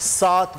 7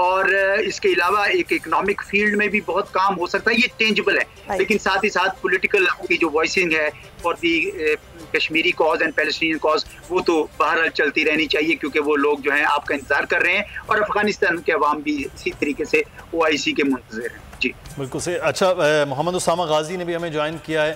اور اس کے علاوہ ایک اکنامک فیلڈ میں بھی بہت کام ہو سکتا ہے، یہ ٹینجبل ہے. لیکن ساتھ ہی ساتھ پولیٹیکل کی جو وائسنگ ہے for the Kashmiri cause and Palestinian cause, وہ تو بہرحال چلتی رہنی چاہیے، کیونکہ وہ لوگ جو ہیں آپ کا انتظار کر رہے ہیں اور افغانستان کے عوام بھی اسی طریقے سے OIC کے منتظر ہیں. جی بالکل سے. اچھا، محمد اسامہ غازی نے بھی ہمیں جوائن کیا ہے،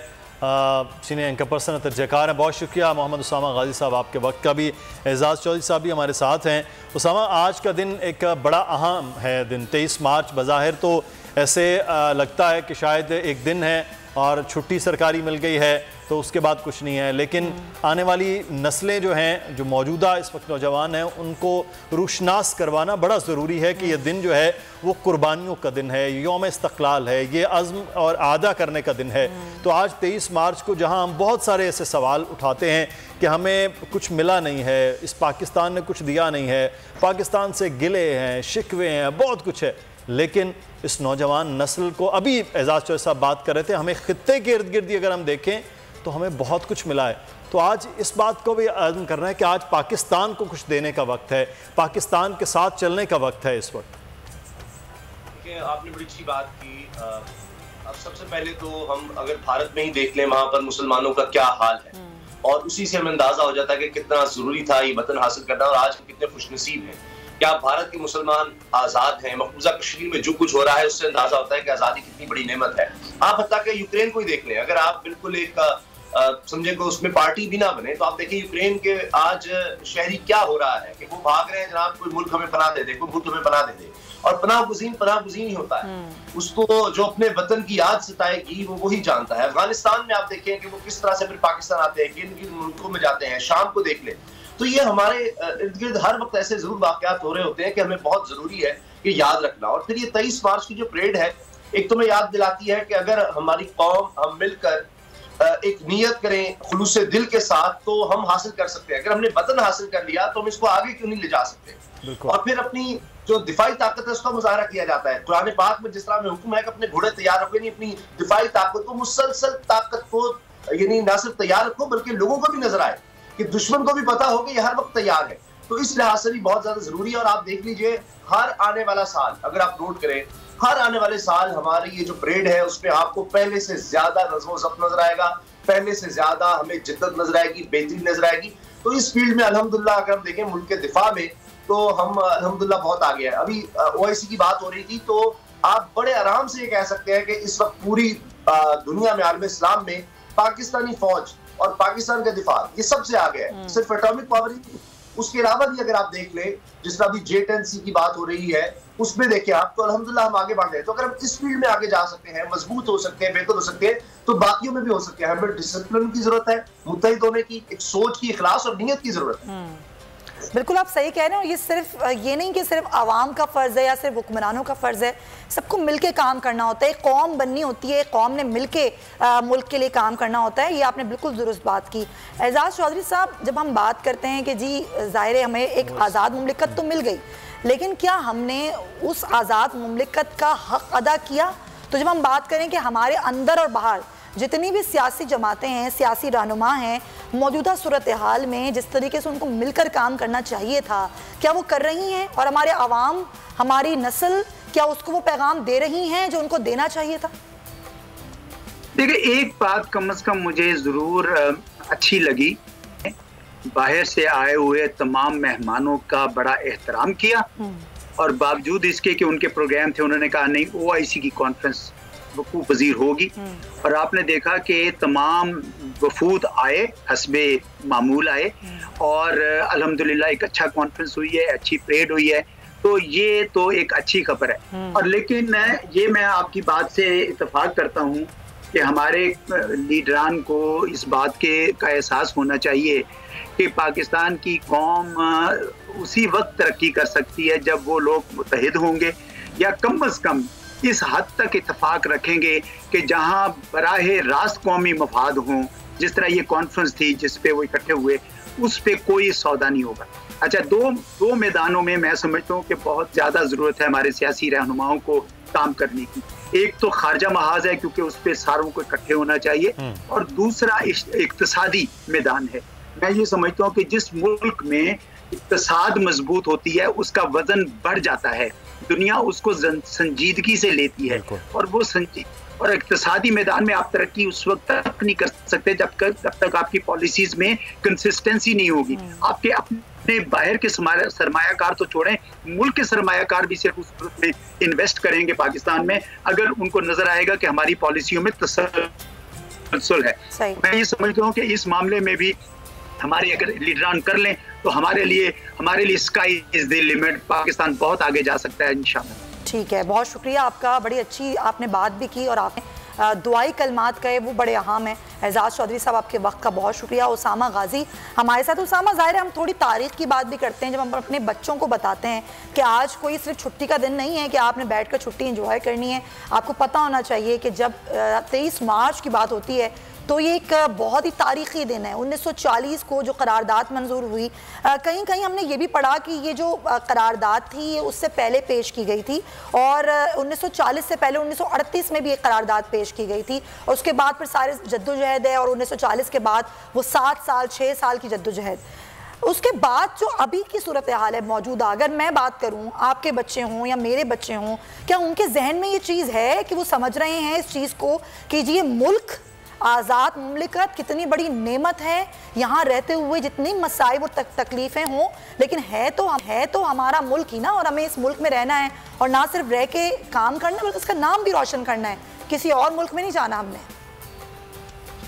سینئر اینکر پرسن ترجیحکار ہیں. بہت شکریہ محمد اسامہ غازی صاحب آپ کے وقت کا بھی. اعزاز چودھری صاحب بھی ہمارے ساتھ ہیں. اسامہ، آج کا دن ایک بڑا اہم ہے دن، 23 مارچ. بظاہر تو ایسے لگتا ہے کہ شاید ایک دن ہے اور چھٹی سرکاری مل گئی ہے تو اس کے بعد کچھ نہیں ہے، لیکن آنے والی نسلیں جو ہیں، جو موجودہ اس وقت نوجوان ہیں، ان کو روشناس کروانا بڑا ضروری ہے کہ یہ دن جو ہے وہ قربانیوں کا دن ہے، یوم استقلال ہے، یہ عزم اور عہدہ کرنے کا دن ہے. تو آج 23 مارچ کو جہاں ہم بہت سارے ایسے سوال اٹھاتے ہیں کہ ہمیں کچھ ملا نہیں ہے، اس پاکستان نے کچھ دیا نہیں ہے، پاکستان سے گلے ہیں، شکوے ہیں، بہت کچھ ہے، لیکن اس نوجوان نسل کو، ابھی اعزاز چودھری صاحب بات کر رہے تھے، ہمیں خطے کے ارد گرد اگر ہم دیکھیں تو ہمیں بہت کچھ ملا ہے. تو آج اس بات کو بھی عزم کرنا ہے کہ آج پاکستان کو کچھ دینے کا وقت ہے، پاکستان کے ساتھ چلنے کا وقت ہے اس وقت. آپ نے بڑی اچھی بات کی. اب سب سے پہلے تو ہم اگر بھارت میں ہی دیکھ لیں وہاں پر مسلمانوں کا کیا حال ہے، اور اسی سے ہمیں اندازہ ہو جاتا ہے کہ کتنا ضروری تھا یہ وطن حاصل کرنا، اور آج کتنے خوش نصیب ہیں. کیا بھارت کے مسلمان آزاد ہیں؟ مقبوضہ کشمیر میں جو کچھ ہو رہا ہے اس سے اندازہ ہوتا ہے کہ آزادی کتنی بڑی نعمت ہے. آپ حتیٰ کہ یوکرین کو ہی دیکھ لیں، اگر آپ بالکل ایک سمجھے کہ اس میں پارٹی بھی نہ بنے، تو آپ دیکھیں یوکرین کے آج شہری کیا ہو رہا ہے کہ وہ بھاگ رہے ہیں جناب کوئی ملک ہمیں پناہ دے دے، کوئی ملک ہمیں پناہ دے دے. اور پناہ گزین ہی ہوتا ہے، اس کو جو اپنے وطن کی یاد ستائے گی وہ وہی جانتا ہے. افغانستان میں آپ دیکھیں کہ وہ کس طرح سے پھر پاکستان آتے ہیں، کن کن ملکوں میں جاتے ہیں، شام کو دیکھ لیں. تو یہ ہمارے ارد گرد ہر وقت ایسے ضرور واقعات ہو رہے ہوتے ہیں کہ ہمیں بہت ضروری ہے کہ یاد رکھنا. اور پھر یہ 23 مارچ کی جو پریڈ ہے، ایک تو میں یاد دلاتی ہے کہ اگر ہماری قوم ہم مل کر ایک نیت کریں خلوص دل کے ساتھ تو ہم حاصل کر سکتے ہیں. اگر ہم نے وطن حاصل کر لیا تو ہم اس کو آگے کیوں نہیں لے جا سکتے. اور پھر اپنی جو دفاعی طاقت ہے اس کا مظاہرہ کیا جاتا ہے. قرآن پاک میں جس طرح میں حکم ہے کہ اپنے گھوڑے تیار رکھو، یعنی اپنی دفاعی طاقت کو، مسلسل طاقت کو، یعنی نہ صرف تیار رکھو بلکہ لوگوں کو بھی نظر آئے کہ دشمن کو بھی پتا ہو کہ یہ ہر وقت تیار ہے. تو اس لحاظ سے بھی بہت زیادہ ضروری ہے. اور آپ دیکھ لیجئے ہر آنے والا سال اگر آپ نوٹ کریں، ہر آنے والے سال ہماری یہ جو پریڈ ہے اس میں آپ کو پہلے سے زیادہ نظم و ضبط نظر آئے گا، پہلے سے زیادہ ہمیں جدت نظر آئے گی، بہتری نظر آئے گی. تو اس فیلڈ میں الحمدللہ اگر ہم دیکھیں ملک کے دفاع میں تو ہم الحمدللہ بہت آگے ہیں. ابھی OIC کی بات ہو رہی تھی تو آپ بڑے آرام سے یہ کہہ سکتے ہیں کہ اس وقت پوری دنیا میں، عالم اسلام میں پاکستانی فوج اور پاکستان کا دفاع یہ سب سے آگے ہے. صرف ایٹامک پاور ہی، اس کے علاوہ بھی اگر آپ دیکھ لیں جس طرح بھی J-10C کی بات ہو رہی ہے اس میں دیکھیں آپ تو الحمدللہ ہم آگے بڑھ گئے. تو اگر ہم اس فیلڈ میں آگے جا سکتے ہیں، مضبوط ہو سکتے ہیں، بہتر ہو سکتے ہیں، تو باقیوں میں بھی ہو سکتے ہیں. ہمیں ڈسپلن کی ضرورت ہے، متحد ہونے کی، ایک سوچ کی، اخلاص اور نیت کی ضرورت ہے. بالکل آپ صحیح کہہ رہے ہیں. یہ نہیں کہ صرف عوام کا فرض ہے یا صرف حکمرانوں کا فرض ہے، سب کو مل کے کام کرنا ہوتا ہے. ایک قوم بننی ہوتی ہے، قوم نے مل کے ملک کے لیے کام کرنا ہوتا ہے. یہ آپ نے بالکل درست بات کی. اعزاز چودھری صاحب، جب ہم بات کرتے ہیں کہ جی ظاہر ہے ہمیں ایک آزاد مملکت تو مل گئی، لیکن کیا ہم نے اس آزاد مملکت کا حق ادا کیا؟ تو جب ہم بات کریں کہ ہمارے اندر اور باہر جتنی بھی سیاسی جماعتیں ہیں، سیاسی رہنما ہیں، موجودہ صورتحال میں جس طریقے سے ان کو مل کر کام کرنا چاہیے تھا، کیا وہ کر رہی ہیں؟ اور ہمارے عوام، ہماری نسل کیا اس کو وہ پیغام دے رہی ہیں جو ان کو دینا چاہیے تھا؟ دیکھیں، ایک بات کم از کم مجھے ضرور اچھی لگی، باہر سے آئے ہوئے تمام مہمانوں کا بڑا احترام کیا، اور باوجود اس کے کہ ان کے پروگرام تھے انہوں نے کہا نہیں OIC کی کانفرنس وقوع پذیر ہوگی. اور آپ نے دیکھا کہ تمام وفود آئے، حسب معمول آئے، اور الحمدللہ ایک اچھا کانفرنس ہوئی ہے، اچھی پریڈ ہوئی ہے. تو یہ تو ایک اچھی خبر ہے. اور لیکن یہ میں آپ کی بات سے اتفاق کرتا ہوں کہ ہمارے لیڈران کو اس بات کا احساس ہونا چاہیے کہ پاکستان کی قوم اسی وقت ترقی کر سکتی ہے جب وہ لوگ متحد ہوں گے، یا کم از کم اس حد تک اتفاق رکھیں گے کہ جہاں براہ راست قومی مفاد ہوں. جس طرح یہ کانفرنس تھی جس پہ وہ اکٹھے ہوئے، اس پہ کوئی سودا نہیں ہوگا. اچھا، دو میدانوں میں میں سمجھتا ہوں کہ بہت زیادہ ضرورت ہے ہمارے سیاسی رہنماؤں کو کام کرنے کی. ایک تو خارجہ محاذ ہے کیونکہ اس پہ ساروں کو اکٹھے ہونا چاہیے، اور دوسرا اقتصادی میدان ہے. میں یہ سمجھتا ہوں کہ جس ملک میں اقتصاد مضبوط ہوتی ہے اس کا وزن بڑھ جاتا ہے, دنیا اس کو سنجیدگی سے لیتی ہے, اور وہ اور اقتصادی میدان میں آپ ترقی اس وقت تک نہیں کر سکتے جب تک آپ کی پالیسیز میں کنسسٹنسی نہیں ہوگی. آپ کے اپنے باہر کے سرمایہ کار تو چھوڑیں, ملک کے سرمایہ کار بھی صرف اس صورت میں انویسٹ کریں گے پاکستان میں اگر ان کو نظر آئے گا کہ ہماری پالیسیوں میں تسلسل ہے. میں یہ سمجھتا ہوں کہ اس معاملے میں بھی ہمارے اگر لیڈران کر لیں تو ہمارے لیے sky is the limit, Pakistan بہت آگے جا سکتا ہے انشاءاللہ. ٹھیک ہے, بہت شکریہ آپ کا, بڑی اچھی آپ نے بات بھی کی اور آپ نے دعائی کلمات کہے, وہ بڑے اہم ہیں. اعزاز چودھری صاحب آپ کے وقت کا بہت شکریہ. اسامہ غازی ہمارے ساتھ. اسامہ, ظاہر ہے ہم تھوڑی تاریخ کی بات بھی کرتے ہیں جب ہم اپنے بچوں کو بتاتے ہیں کہ آج کوئی صرف چھٹی کا دن نہیں ہے کہ آپ نے بیٹھ کر چھٹی انجوائے کرنی ہے. آپ کو پتہ ہونا چاہیے کہ جب 23 مارچ کی بات ہوتی ہے تو یہ ایک بہت ہی تاریخی دن ہے. 1940 کو جو قرارداد منظور ہوئی, کہیں ہم نے یہ بھی پڑھا کہ یہ جو قرارداد تھی یہ اس سے پہلے پیش کی گئی تھی, اور 1940 سے پہلے 1938 میں بھی ایک قرارداد پیش کی گئی تھی, اور اس کے بعد پھر سارے جدوجہد ہے, اور 1940 کے بعد وہ 7 سال 6 سال کی جدوجہد. اس کے بعد جو ابھی کی صورتحال ہے موجودہ, اگر میں بات کروں, آپ کے بچے ہوں یا میرے بچے ہوں, کیا ان کے ذہن میں یہ چیز ہے کہ وہ سمجھ رہے ہیں اس چیز کو کہ یہ ملک, آزاد مملکت کتنی بڑی نعمت ہے, یہاں رہتے ہوئے جتنی مصائب اور تکلیفیں ہوں لیکن ہے تو ہمارا ملک ہی نا, اور ہمیں اس ملک میں رہنا ہے, اور نہ صرف رہ کے کام کرنا بلکہ اس کا نام بھی روشن کرنا ہے, کسی اور ملک میں نہیں جانا ہم نے.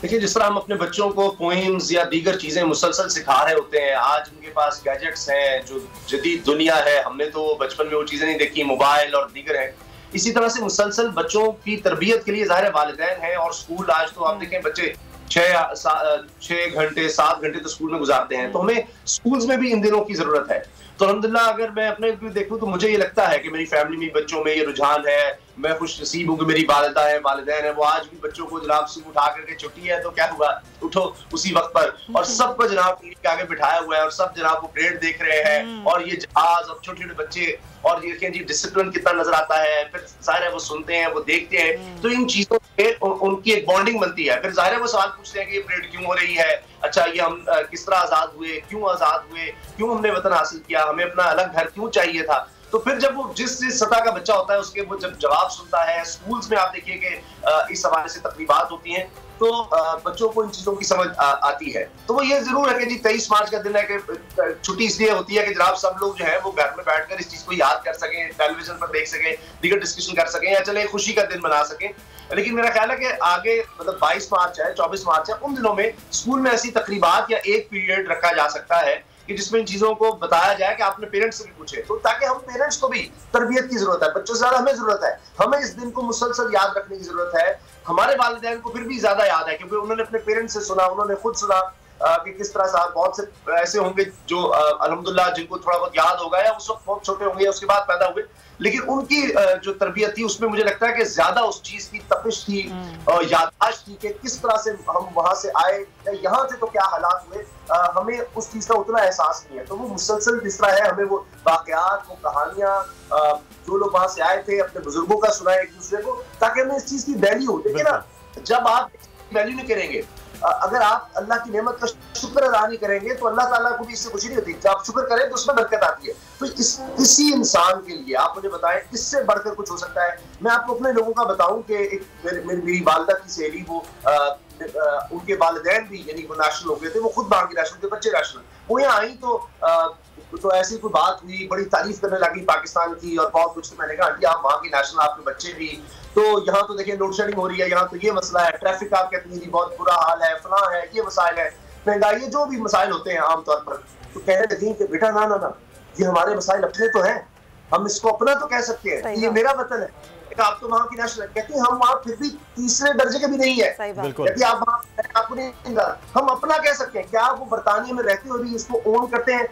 دیکھیے, جس طرح ہم اپنے بچوں کو پوئمز یا دیگر چیزیں مسلسل سکھا رہے ہوتے ہیں, آج ان کے پاس گیجٹس ہیں, جو جدید دنیا ہے, ہم نے تو بچپن میں وہ چیزیں نہیں دیکھی, موبائل اور دیگر ہیں. اسی طرح سے مسلسل بچوں کی تربیت کے لیے ظاہر والدین ہیں, اور اسکول آج تو آپ دیکھیں بچے 6 گھنٹے 7 گھنٹے تو اسکول میں گزارتے ہیں, تو ہمیں اسکولز میں بھی ان دنوں کی ضرورت ہے. تو الحمدللہ اگر میں اپنے دیکھوں تو مجھے یہ لگتا ہے کہ میری فیملی میں بچوں میں یہ رجحان ہے. میں خوش نصیب ہوں کہ میری والدہ ہیں, والدین ہیں, وہ آج بھی بچوں کو جناب صبح اٹھا کر کے چھٹی ہے تو کیا ہوا, اٹھو اسی وقت پر, اور سب کو جناب ٹی وی کے آگے بٹھایا ہوا ہے, اور سب جناب وہ پریڈ دیکھ رہے ہیں, اور یہ جہاز اور چھوٹے چھوٹے بچے, اور یہ دیکھیں جی ڈسپلن کتنا نظر آتا ہے. پھر ظاہر ہے وہ سنتے ہیں, وہ دیکھتے ہیں, تو ان چیزوں سے ان کی ایک بانڈنگ بنتی ہے. پھر ظاہر ہے وہ سوال پوچھتے ہیں کہ یہ پریڈ کیوں ہو رہی ہے, اچھا یہ ہم کس طرح آزاد ہوئے, کیوں آزاد ہوئے, کیوں ہم نے وطن حاصل کیا, ہمیں اپنا الگ گھر کیوں چاہیے تھا. تو پھر جب وہ جس سطح کا بچہ ہوتا ہے اس کے وہ جب جواب سنتا ہے, اسکولز میں آپ دیکھیے کہ اس حوالے سے تقریبات ہوتی ہیں, تو بچوں کو ان چیزوں کی سمجھ آتی ہے. تو وہ یہ ضرور ہے کہ جی 23 مارچ کا دن ہے کہ چھٹی اس لیے ہوتی ہے کہ جناب سب لوگ جو ہے وہ گھر میں بیٹھ کر اس چیز کو یاد کر سکیں, ٹیلی ویژن پر دیکھ سکیں, دیگر ڈسکشن کر سکیں, یا چلے خوشی کا دن منا سکیں. لیکن میرا خیال ہے کہ آگے مطلب 22 مارچ ہے, 24 مارچ ہے, ان دنوں میں اسکول میں ایسی تقریبات یا ایک پیریڈ رکھا جا سکتا ہے کہ جس میں ان چیزوں کو بتایا جائے کہ آپ نے پیرنٹس سے بھی پوچھے, تو تاکہ ہم پیرنٹس کو بھی تربیت کی ضرورت ہے, بچوں سے زیادہ ہمیں ضرورت ہے, ہمیں اس دن کو مسلسل یاد رکھنے کی ضرورت ہے. ہمارے والدین کو پھر بھی زیادہ یاد ہے کیونکہ انہوں نے اپنے پیرنٹس سے سنا, انہوں نے خود سنا کہ کس طرح سے بہت سے ایسے ہوں گے جو الحمدللہ جن کو تھوڑا بہت یاد ہوگا, یا اس وقت بہت چھوٹے ہوں گے یا اس کے بعد پیدا ہوئے, لیکن ان کی جو تربیت تھی اس میں مجھے لگتا ہے کہ زیادہ اس چیز کی تپش تھی, یادداشت تھی کہ کس طرح سے ہم وہاں سے آئے, یہاں سے تو کیا حالات ہوئے, ہمیں اس چیز کا اتنا احساس نہیں ہے. تو وہ مسلسل جس طرح ہے ہمیں وہ واقعات, وہ کہانیاں جو لوگ وہاں سے آئے تھے اپنے بزرگوں کا سنائے ایک دوسرے کو, تاکہ ہمیں اس چیز کی ویلیو ہو. دیکھیں نا, جب آپ ویلیو نہیں کریں گے, اگر آپ اللہ کی نعمت کا شکر ادا نہیں کریں گے تو اللہ تعالیٰ کو بھی اس سے خوشی نہیں ہوتی. جب آپ شکر کریں تو اس میں برکت آتی ہے. تو اسی انسان کے لیے آپ مجھے بتائیں اس سے بڑھ کر کچھ ہو سکتا ہے. میں آپ کو اپنے لوگوں کا بتاؤں کہ میری والدہ کی سہیلی, وہ ان کے والدین بھی یعنی وہ نیشنل ہو گئے تھے, وہ خود باہر کے نیشنل تھے, بچے نیشنل, وہ یہاں آئی تو ایسی کوئی بات ہوئی, بڑی تعریف کرنے لگی پاکستان کی اور بہت کچھ. تو میں نے کہا آنٹی آپ وہاں کی نیشنل, آپ کے بچے بھی, تو یہاں تو دیکھیں لوڈ شیڈنگ ہو رہی ہے, یہاں تو یہ مسئلہ ہے, ٹریفک آپ کہتی ہیں بہت برا حال ہے, فلاں ہے, یہ مسائل ہے, مہنگائی, جو بھی مسائل ہوتے ہیں عام طور پر. تو کہنے لگی کہ بیٹا نا یہ ہمارے مسائل اپنے تو ہیں, ہم اس کو اپنا تو کہہ سکتے ہیں, یہ میرا وطن ہے. آپ تو وہاں کی نیشنل کہتی ہیں ہم وہاں پھر بھی تیسرے درجے کے بھی نہیں ہے, کہتی آپ وہاں ہم اپنا کہہ سکتے ہیں. کیا وہ برطانیہ میں رہتے ہوئے بھی اس کو اون کرتے ہیں؟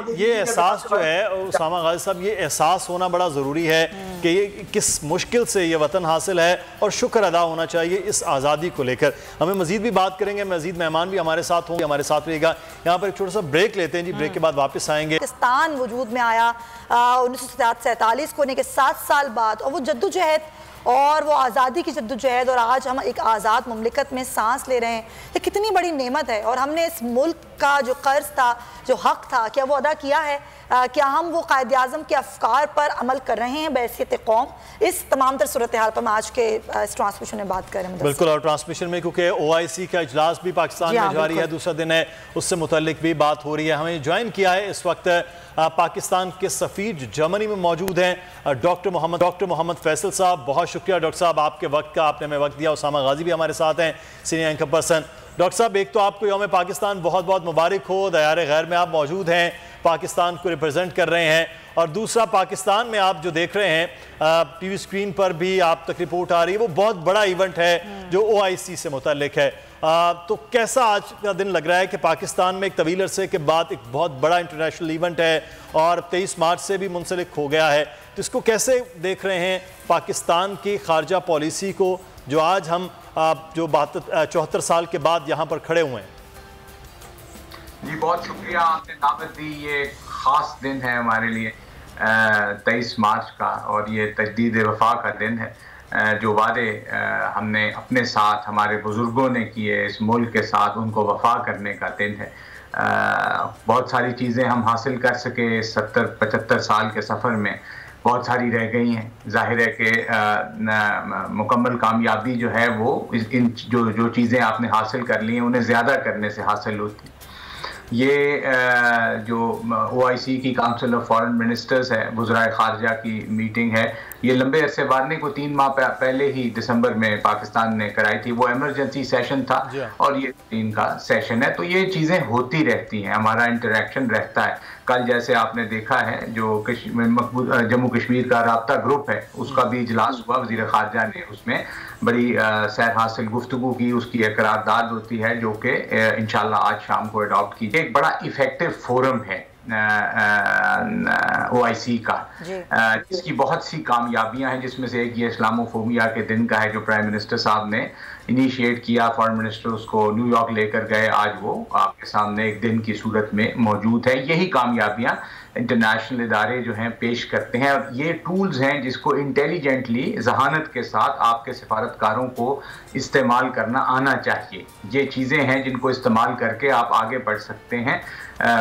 یہ احساس جو ہے اسامہ غازی صاحب, یہ احساس ہونا بڑا ضروری ہے کہ یہ کس مشکل سے یہ وطن حاصل ہے, اور شکر ادا ہونا چاہیے اس آزادی کو لے کر. ہمیں مزید بھی بات کریں گے, مزید مہمان بھی ہمارے ساتھ ہوں گے, ہمارے ساتھ رہے گا. یہاں پر ایک چھوٹا سا بریک لیتے ہیں جی, بریک کے بعد واپس آئیں گے. پاکستان وجود میں آیا 1947 کو, 7 سال بعد, اور وہ جدوجہد اور وہ آزادی کی جدوجہد اور آج ہم ایک آزاد مملکت میں سانس لے رہے ہیں، یہ کتنی بڑی نعمت ہے، اور ہم نے اس ملک کا جو قرض تھا، جو حق تھا، کیا وہ ادا کیا ہے؟ کیا ہم وہ قائد اعظم کے افکار پر عمل کر رہے ہیں بحیثیت قوم؟ اس تمام تر صورتحال پر میں آج کے اس ٹرانسمیشن میں بات کر رہے ہیں۔ بالکل، اور ٹرانسمیشن میں کیونکہ OIC کا اجلاس بھی پاکستان میں جاری ہے، دوسرا دن ہے، اس سے متعلق بھی بات ہو رہی ہے۔ ہمیں جوائن کیا ہے اس وقت پاکستان کے سفیر جو جرمنی میں موجود ہیں ڈاکٹر محمد فیصل صاحب۔ بہت شکریہ ڈاکٹر صاحب آپ کے وقت کا، آپ نے ہمیں وقت دیا۔ اسامہ غازی بھی ہمارے ساتھ ہیں، سینئر اینکر پرسن۔ ڈاکٹر صاحب، ایک تو آپ کو یوم پاکستان بہت بہت مبارک ہو، دیار غیر میں آپ موجود ہیں، پاکستان کو ریپرزینٹ کر رہے ہیں، اور دوسرا پاکستان میں آپ جو دیکھ رہے ہیں ٹی وی سکرین پر بھی آپ تک رپورٹ آ رہی ہے، وہ بہت بڑا ایونٹ ہے جو OIC سے متعلق ہے، تو کیسا آج کا دن لگ رہا ہے کہ پاکستان میں ایک طویل عرصے کے بعد ایک بہت بڑا انٹرنیشنل ایونٹ ہے اور 23 مارچ سے بھی منسلک ہو گیا ہے، تو اس کو کیسے دیکھ رہے ہیں پاکستان کی خارجہ پالیسی کو جو آج ہم جو 74 سال کے بعد یہاں پر کھڑے ہوئے ہیں؟ جی بہت شکریہ، آپ نے دعوت دی۔ یہ ایک خاص دن ہے ہمارے لیے 23 مارچ کا، اور یہ تجدید وفا کا دن ہے۔ جو وعدے ہم نے اپنے ساتھ، ہمارے بزرگوں نے کیے اس ملک کے ساتھ، ان کو وفا کرنے کا دن ہے۔ بہت ساری چیزیں ہم حاصل کر سکے 70-75 سال کے سفر میں، بہت ساری رہ گئی ہیں۔ ظاہر ہے کہ مکمل کامیابی جو ہے وہ ان جو چیزیں آپ نے حاصل کر لی ہیں انہیں زیادہ کرنے سے حاصل ہوتی۔ یہ جو OIC کی کاؤنسل آف فارن منسٹرز ہے، وزرائے خارجہ کی میٹنگ ہے، یہ لمبے عرصے بعد نہیں، کوئی 3 ماہ پہلے ہی دسمبر میں پاکستان نے کرائی تھی۔ وہ ایمرجنسی سیشن تھا اور یہ 3 کا سیشن ہے، تو یہ چیزیں ہوتی رہتی ہیں، ہمارا انٹریکشن رہتا ہے۔ کل جیسے آپ نے دیکھا ہے جو جموں کشمیر کا رابطہ گروپ ہے، اس کا بھی اجلاس ہوا، وزیر خارجہ نے اس میں بڑی سیر حاصل گفتگو کی، اس کی ایک قرارداد ہوتی ہے جو کہ انشاءاللہ آج شام کو اڈاپٹ کی جائے۔ ایک بڑا ایفیکٹو فورم ہے OIC کا، جس کی بہت سی کامیابیاں ہیں، جس میں سے ایک یہ اسلاموفوبیا کے دن کا ہے جو پرائم منسٹر صاحب نے انیشیٹ کیا، فارن منسٹر اس کو نیو یارک لے کر گئے، آج وہ آپ کے سامنے ایک دن کی صورت میں موجود ہے۔ یہی کامیابیاں انٹرنیشنل ادارے جو ہیں پیش کرتے ہیں، اور یہ ٹولز ہیں جس کو انٹیلیجنٹلی، ذہانت کے ساتھ آپ کے سفارتکاروں کو استعمال کرنا آنا چاہیے۔ یہ چیزیں ہیں جن کو استعمال کر کے آپ آگے بڑھ سکتے ہیں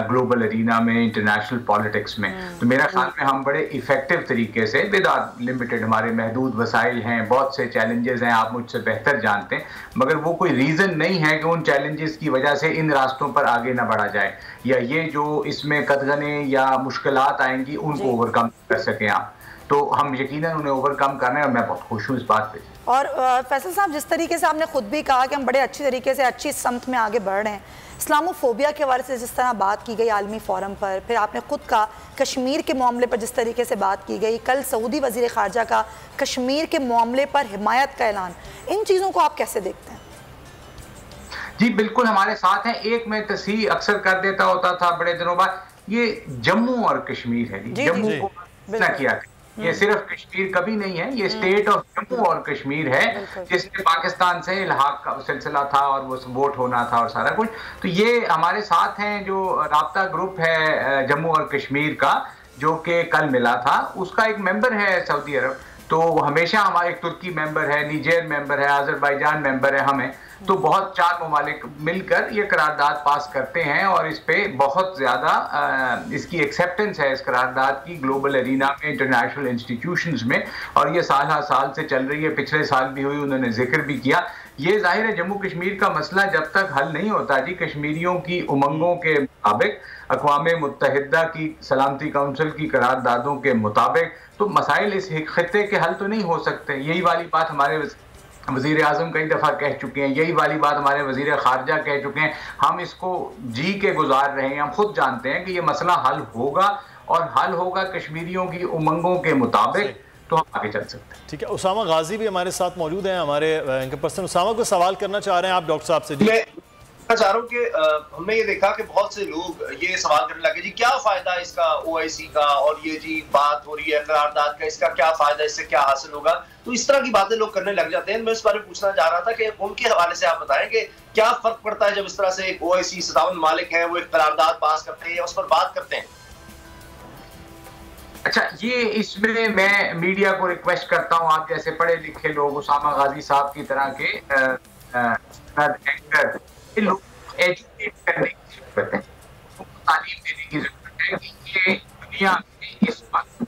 گلوبل ارینا میں، انٹرنیشنل پالیٹکس میں۔ تو میرا خیال میں ہم بڑے ایفیکٹو طریقے سے، وداؤٹ لمیٹڈ، ہمارے محدود وسائل ہیں، بہت سے چیلنجز ہیں، آپ مجھ سے بہتر جانتے ہیں، مگر وہ کوئی ریزن نہیں ہے کہ ان چیلنجز کی وجہ سے ان راستوں پر آگے نہ بڑھا جائے، یا یہ جو اس میں قدغنیں یا مشکلات آئیں گی ان کو اوورکم کر سکیں آپ۔ تو ہم یقیناً انہیں اوورکم کرنا ہے، اور میں بہت خوش ہوں اس بات پہ۔ اور فیصل صاحب، جس طریقے سے آپ نے خود بھی کہا کہ ہم بڑے اچھی طریقے سے اچھی سمت میں آگے بڑھ رہے ہیں، اسلاموفوبیا کے حوالے سے جس طرح بات کی گئی عالمی فورم پر، پھر آپ نے خود کہا کشمیر کے معاملے پر جس طریقے سے بات کی گئی، کل سعودی وزیر خارجہ کا کشمیر کے معاملے پر حمایت کا اعلان، ان چیزوں کو آپ کیسے دیکھتے ہیں؟ جی بالکل ہمارے ساتھ ہیں۔ ایک میں تصحیح اکثر کر دیتا ہوتا تھا بڑے دنوں بعد، یہ جموں اور کشمیر ہے، جموں کو نہ کیا، یہ صرف کشمیر کبھی نہیں ہے، یہ اسٹیٹ آف جموں اور کشمیر ہے، جس میں پاکستان سے الحاق کا سلسلہ تھا اور وہ ووٹ ہونا تھا اور سارا کچھ۔ تو یہ ہمارے ساتھ ہیں جو رابطہ گروپ ہے جموں اور کشمیر کا، جو کہ کل ملا تھا، اس کا ایک ممبر ہے سعودی عرب، تو ہمیشہ ہمارا ایک ترکی ممبر ہے، نیجر ممبر ہے، آذربائیجان ممبر ہے ہمیں، تو بہت 4 ممالک مل کر یہ قرارداد پاس کرتے ہیں، اور اس پہ بہت زیادہ اس کی ایکسیپٹنس ہے اس قرارداد کی گلوبل ارینا میں، انٹرنیشنل انسٹیٹیوشنز میں، اور یہ سال ہر سال سے چل رہی ہے، پچھلے سال بھی ہوئی، انہوں نے ذکر بھی کیا۔ یہ ظاہر ہے جموں کشمیر کا مسئلہ جب تک حل نہیں ہوتا جی کشمیریوں کی امنگوں کے مطابق، اقوام متحدہ کی سلامتی کونسل کی قراردادوں کے مطابق، تو مسائل اس خطے کے حل تو نہیں ہو سکتے۔ یہی والی بات ہمارے وزیر اعظم کئی دفعہ کہہ چکے ہیں، یہی والی بات ہمارے وزیر خارجہ کہہ چکے ہیں، ہم اس کو جی کے گزار رہے ہیں، ہم خود جانتے ہیں کہ یہ مسئلہ حل ہوگا، اور حل ہوگا کشمیریوں کی امنگوں کے مطابق، تو ہم آگے چل سکتے ہیں۔ ٹھیک ہے، اسامہ غازی بھی ہمارے ساتھ موجود ہیں، ہمارے اینکر پرسن۔ اسامہ کو سوال کرنا چاہ رہے ہیں آپ ڈاکٹر صاحب سے؟ میں چاہ رہا ہوں کہ ہم نے یہ دیکھا کہ بہت سے لوگ یہ سوال کرنے لگے جی کیا فائدہ اس کا OIC کا، اور یہ جی بات ہو رہی ہے قرارداد کا، اس کا کیا فائدہ، اس سے کیا حاصل ہوگا، تو اس طرح کی باتیں لوگ کرنے لگ جاتے ہیں۔ میں اس بارے میں پوچھنا چاہ رہا تھا کہ ان کے حوالے سے آپ بتائیں کہ کیا فرق پڑتا ہے جب اس طرح سے ایک OIC 57 ممالک ہیں وہ ایک قرارداد پاس کرتے ہیں یا اس پر بات کرتے ہیں؟ اچھا، یہ اس میں میڈیا کو ریکویسٹ کرتا ہوں، آپ جیسے پڑھے لکھے لوگ، اسامہ غازی صاحب کی طرح کے اینکر، ان لوگ ایجوکیٹ کرنے کی ضرورت ہے، تعلیم دینے کی ضرورت ہے کہ یہ دنیا میں اس وقت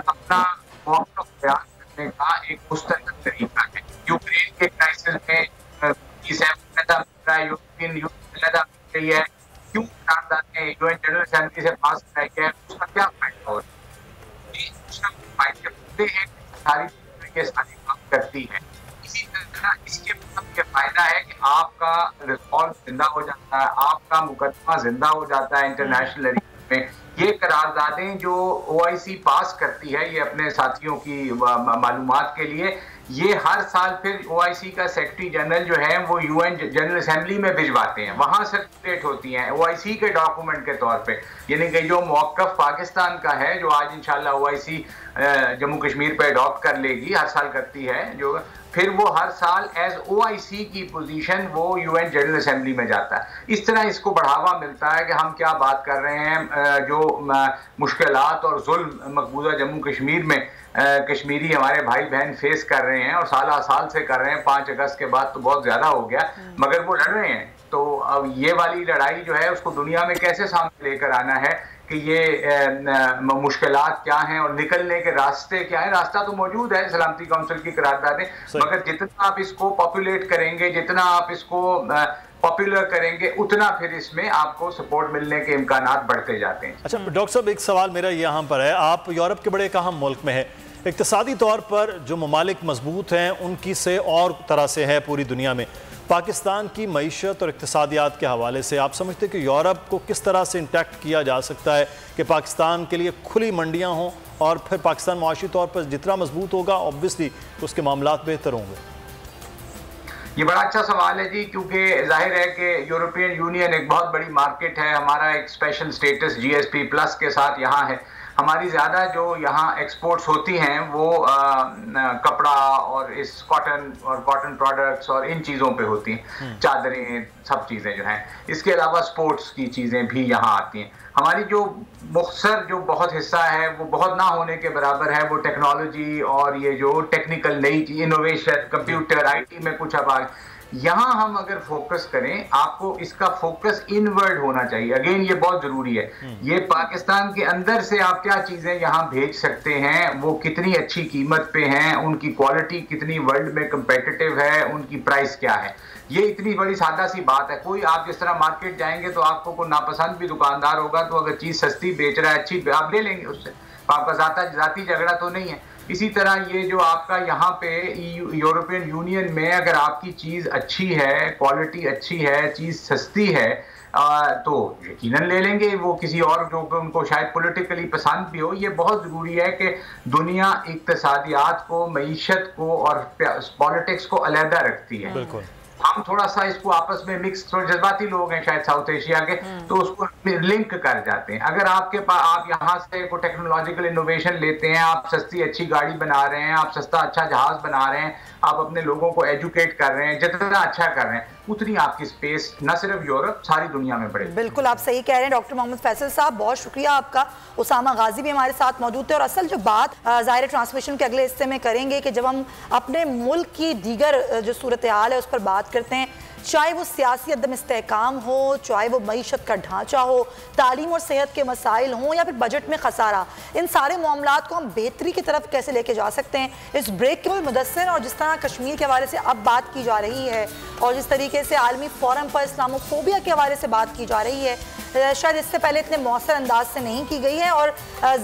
اپنا موقف بیان کرنے کا ایک مستقل طریقہ ہے. یوکرین کے کرائسس میں علیحدہ مل رہا ہے، یورپین یونین علیحدہ مل رہی ہے، کیوں قراردادیں یو این جنرل اسمبلی سے پاس کرائی ہے، اس کا کیا فائدہ ہو رہا ہے؟ فائدے ہوتے ہیں، ساری یہ ساری کام کرتی ہے. اسی طرح اس کے بعد یہ فائدہ ہے کہ آپ کا ریزالو زندہ ہو جاتا ہے، آپ کا مقدمہ زندہ ہو جاتا ہے انٹرنیشنل ارینا میں. یہ قراردادیں جو او آئی سی پاس کرتی ہے، یہ اپنے ساتھیوں کی معلومات کے لیے، یہ ہر سال پھر او آئی سی کا سیکرٹری جنرل جو ہے وہ یو این جنرل اسمبلی میں بھجواتے ہیں، وہاں سرکولیٹ ہوتی ہیں او آئی سی کے ڈاکومنٹ کے طور پہ. یعنی کہ جو موقف پاکستان کا ہے، جو آج انشاءاللہ او آئی سی جموں کشمیر پہ اڈاپٹ کر لے گی، ہر سال کرتی ہے، جو پھر وہ ہر سال ایز او آئی سی کی پوزیشن وہ یو این جنرل اسمبلی میں جاتا ہے. اس طرح اس کو بڑھاوا ملتا ہے کہ ہم کیا بات کر رہے ہیں، جو مشکلات اور ظلم مقبوضہ جموں کشمیر میں کشمیری ہمارے بھائی بہن فیس کر رہے ہیں، اور سال سے کر رہے ہیں. 5 اگست کے بعد تو بہت زیادہ ہو گیا، مگر وہ لڑ رہے ہیں. تو اب یہ والی لڑائی جو ہے اس کو دنیا میں کیسے سامنے لے کر آنا ہے کہ یہ مشکلات کیا ہیں اور نکلنے کے راستے کیا ہیں. راستہ تو موجود ہے، سلامتی کونسل کی قراردادیں، مگر جتنا آپ اس کو پاپولیٹ کریں گے، جتنا آپ اس کو پاپولر کریں گے، اتنا پھر اس میں آپ کو سپورٹ ملنے کے امکانات بڑھتے جاتے ہیں. اچھا ڈاکٹر صاحب، ایک سوال میرا یہاں پر ہے، آپ یورپ کے بڑے ایک اہم ملک میں ہیں، اقتصادی طور پر جو ممالک مضبوط ہیں ان کی سے اور طرح سے ہے پوری دنیا میں. پاکستان کی معیشت اور اقتصادیات کے حوالے سے آپ سمجھتے ہیں کہ یورپ کو کس طرح سے انٹیکٹ کیا جا سکتا ہے کہ پاکستان کے لیے کھلی منڈیاں ہوں، اور پھر پاکستان معاشی طور پر جتنا مضبوط ہوگا اوبویسلی اس کے معاملات بہتر ہوں گے؟ یہ بڑا اچھا سوال ہے جی، کیونکہ ظاہر ہے کہ یورپین یونین ایک بہت بڑی مارکیٹ ہے. ہمارا ایک اسپیشل اسٹیٹس جی ایس پی پلس کے ساتھ یہاں ہے. ہماری زیادہ جو یہاں ایکسپورٹس ہوتی ہیں وہ کپڑا اور اس کاٹن اور کاٹن پروڈکٹس اور ان چیزوں پہ ہوتی ہیں، چادریں، سب چیزیں جو ہیں. اس کے علاوہ سپورٹس کی چیزیں بھی یہاں آتی ہیں. ہماری جو مختصر جو بہت حصہ ہے وہ بہت نہ ہونے کے برابر ہے، وہ ٹیکنالوجی اور یہ جو ٹیکنیکل نئی انوویشن، کمپیوٹر، آئی ٹی میں کچھ اب یہاں ہم اگر فوکس کریں، آپ کو اس کا فوکس انورڈ ہونا چاہیے. اگین یہ بہت ضروری ہے. یہ پاکستان کے اندر سے آپ کیا چیزیں یہاں بھیج سکتے ہیں، وہ کتنی اچھی قیمت پہ ہیں، ان کی کوالٹی کتنی ورلڈ میں کمپیٹیٹیو ہے، ان کی پرائس کیا ہے. یہ اتنی بڑی سادہ سی بات ہے. کوئی آپ جس طرح مارکیٹ جائیں گے تو آپ کو کوئی ناپسند بھی دکاندار ہوگا تو اگر چیز سستی بیچ رہا ہے، اچھی، آپ لے لیں گے اس سے. آپ کا ذاتی جھگڑا تو نہیں ہے. اسی طرح یہ جو آپ کا یہاں پہ یورپین یونین میں اگر آپ کی چیز اچھی ہے، کوالٹی اچھی ہے، چیز سستی ہے، تو یقیناً لے لیں گے. وہ کسی اور جو ان کو شاید پولیٹیکلی پسند بھی ہو. یہ بہت ضروری ہے کہ دنیا اقتصادیات کو، معیشت کو اور پالیٹکس کو علیحدہ رکھتی ہے. بالکل. ہم تھوڑا سا اس کو آپس میں مکس، تھوڑے جذباتی لوگ ہیں شاید ساؤتھ ایشیا کے، تو اس کو لنک کر جاتے ہیں. اگر آپ کے پاس، آپ یہاں سے کوئی ٹیکنالوجیکل انوویشن لیتے ہیں، آپ سستی اچھی گاڑی بنا رہے ہیں، آپ سستا اچھا جہاز بنا رہے ہیں، آپ اپنے لوگوں کو ایجوکیٹ کر رہے ہیں، جتنا اچھا کر رہے ہیں اتنی آپ کی سپیس نہ صرف یورپ، ساری دنیا میں بڑھے. بالکل آپ صحیح کہہ رہے ہیں ڈاکٹر محمد فیصل صاحب، بہت شکریہ آپ کا. اسامہ غازی بھی ہمارے ساتھ موجود تھے. اور اصل جو بات ظاہر ٹرانسمیشن کے اگلے حصے میں کریں گے کہ جب ہم اپنے ملک کی دیگر جو صورتحال ہے اس پر بات کرتے ہیں، چاہے وہ سیاسی عدم استحکام ہو، چاہے وہ معیشت کا ڈھانچہ ہو، تعلیم اور صحت کے مسائل ہوں، یا پھر بجٹ میں خسارہ، ان سارے معاملات کو ہم بہتری کی طرف کیسے لے کے جا سکتے ہیں. اس بریک کے بعد مدثر، اور جس طرح کشمیر کے حوالے سے اب بات کی جا رہی ہے اور جس طریقے سے عالمی فورم پر اسلاموفوبیا کے حوالے سے بات کی جا رہی ہے، شاید اس سے پہلے اتنے مؤثر انداز سے نہیں کی گئی ہے. اور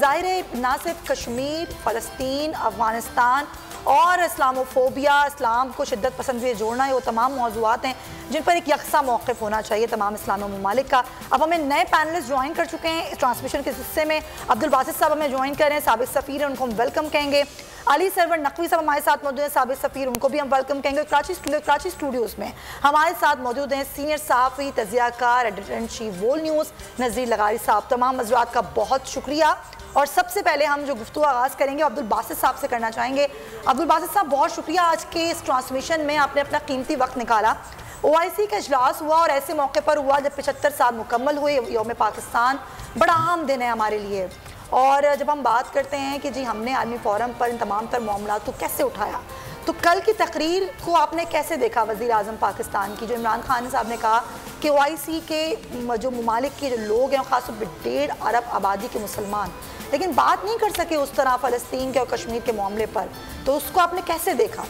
ظاہر ہے نہ صرف کشمیر، فلسطین، افغانستان اور اسلاموفوبیا، اسلام کو شدت پسند سے جوڑنا ہے، وہ تمام موضوعات ہیں جن پر ایک یکساں موقف ہونا چاہیے تمام اسلامی ممالک کا. اب ہمیں نئے پینلسٹ جوائن کر چکے ہیں اس ٹرانسمیشن کے حصے میں. عبدالباسط صاحب ہمیں جوائن کر رہے ہیں، سابق سفیر ہیں، ان کو ہم ویلکم کہیں گے. علی سرور نقوی صاحب ہمارے ساتھ موجود ہیں، سابق سفیر، ان کو بھی ہم ویلکم کہیں گے. کراچی اسٹوڈیوز میں ہمارے ساتھ موجود ہیں سینئر صحافی، تجزیہ کار، ایڈیٹر ان چیف وول نیوز نذیر لغاری صاحب. تمام حضرات کا بہت شکریہ. اور سب سے پہلے ہم جو گفتگو آغاز کریں گے عبدالباسط صاحب سے کرنا چاہیں گے. عبدالباسط صاحب بہت شکریہ، آج کے اس ٹرانسمیشن میں آپ نے اپنا قیمتی وقت نکالا. او آئی سی کا اجلاس ہوا اور ایسے موقع پر ہوا جب 75 سال مکمل ہوئے، یوم پاکستان بڑا اہم دن ہے ہمارے لیے. اور جب ہم بات کرتے ہیں کہ جی ہم نے عالمی فورم پر ان تمام تر معاملات کو کیسے اٹھایا، تو کل کی تقریر کو آپ نے کیسے دیکھا؟ وزیر اعظم پاکستان کی جو عمران خان صاحب نے کہا کہ OIC کے جو ممالک کے جو لوگ ہیں خاص طور پہ 1.5 ارب آبادی کے مسلمان، لیکن بات نہیں کر سکے اس طرح فلسطین کے اور کشمیر کے معاملے پر، تو اس کو آپ نے کیسے دیکھا؟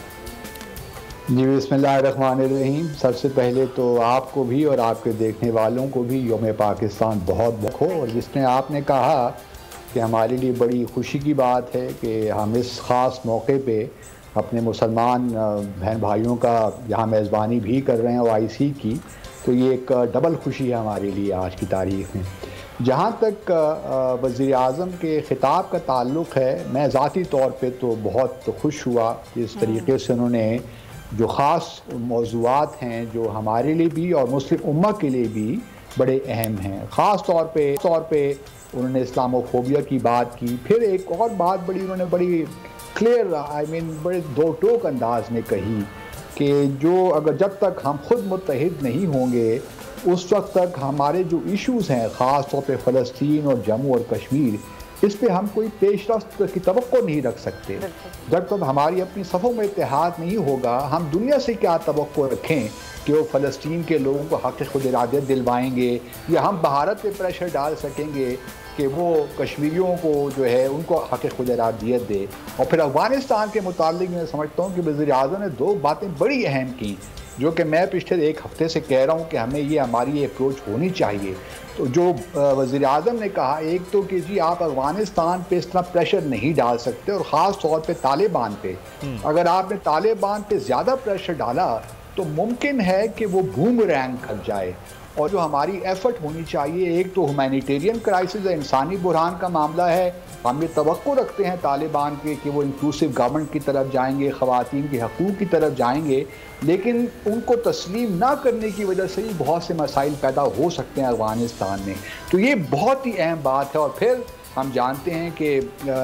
جی بسم اللہ الرحمن الرحیم. سب سے پہلے تو آپ کو بھی اور آپ کے دیکھنے والوں کو بھی یوم پاکستان بہت بہت ہو. اور جس نے آپ نے کہا کہ ہمارے لیے بڑی خوشی کی بات ہے کہ ہم اس خاص موقع پہ اپنے مسلمان بہن بھائیوں کا یہاں میزبانی بھی کر رہے ہیں OIC کی، تو یہ ایک ڈبل خوشی ہے ہمارے لیے آج کی تاریخ میں. جہاں تک وزیر اعظم کے خطاب کا تعلق ہے، میں ذاتی طور پہ تو بہت خوش ہوا کہ اس طریقے سے انہوں نے جو خاص موضوعات ہیں جو ہمارے لیے بھی اور مسلم امہ کے لیے بھی بڑے اہم ہیں، خاص طور پہ انہوں نے اسلامو فوبیا کی بات کی. پھر ایک اور بات انہوں نے بڑی کلیئر بڑے دو ٹوک انداز میں کہی کہ جب تک ہم خود متحد نہیں ہوں گے اس وقت تک ہمارے جو ایشوز ہیں خاص طور پہ فلسطین اور جموں اور کشمیر، اس پہ ہم کوئی پیش رفت کی توقع نہیں رکھ سکتے. جب تک ہماری اپنی صفوں میں اتحاد نہیں ہوگا، ہم دنیا سے کیا توقع رکھیں کہ وہ فلسطین کے لوگوں کو حق خود ارادیت دلوائیں گے، یا ہم بھارت پہ پریشر ڈال سکیں گے کہ وہ کشمیریوں کو جو ہے ان کو حق خود ارادیت دے. اور پھر افغانستان کے متعلق میں سمجھتا ہوں کہ وزیر اعظم نے 2 باتیں بڑی اہم کی جو کہ میں پچھلے 1 ہفتے سے کہہ رہا ہوں کہ ہمیں ہماری اپروچ ہونی چاہیے. تو جو وزیر اعظم نے کہا، ایک تو کہ جی آپ افغانستان پہ اس طرح پریشر نہیں ڈال سکتے، اور خاص طور پہ طالبان پہ. اگر آپ نے طالبان پہ زیادہ پریشر ڈالا تو ممکن ہے کہ وہ بومرینگ کر جائے. اور جو ہماری ایفرٹ ہونی چاہیے، ایک تو ہیومینیٹیرین کرائسس ہے، انسانی بحران کا معاملہ ہے. ہم یہ توقع رکھتے ہیں طالبان کے کہ وہ انکلوسیو گورنمنٹ کی طرف جائیں گے، خواتین کے حقوق کی طرف جائیں گے، لیکن ان کو تسلیم نہ کرنے کی وجہ سے ہی بہت سے مسائل پیدا ہو سکتے ہیں افغانستان میں. تو یہ بہت ہی اہم بات ہے. اور پھر ہم جانتے ہیں کہ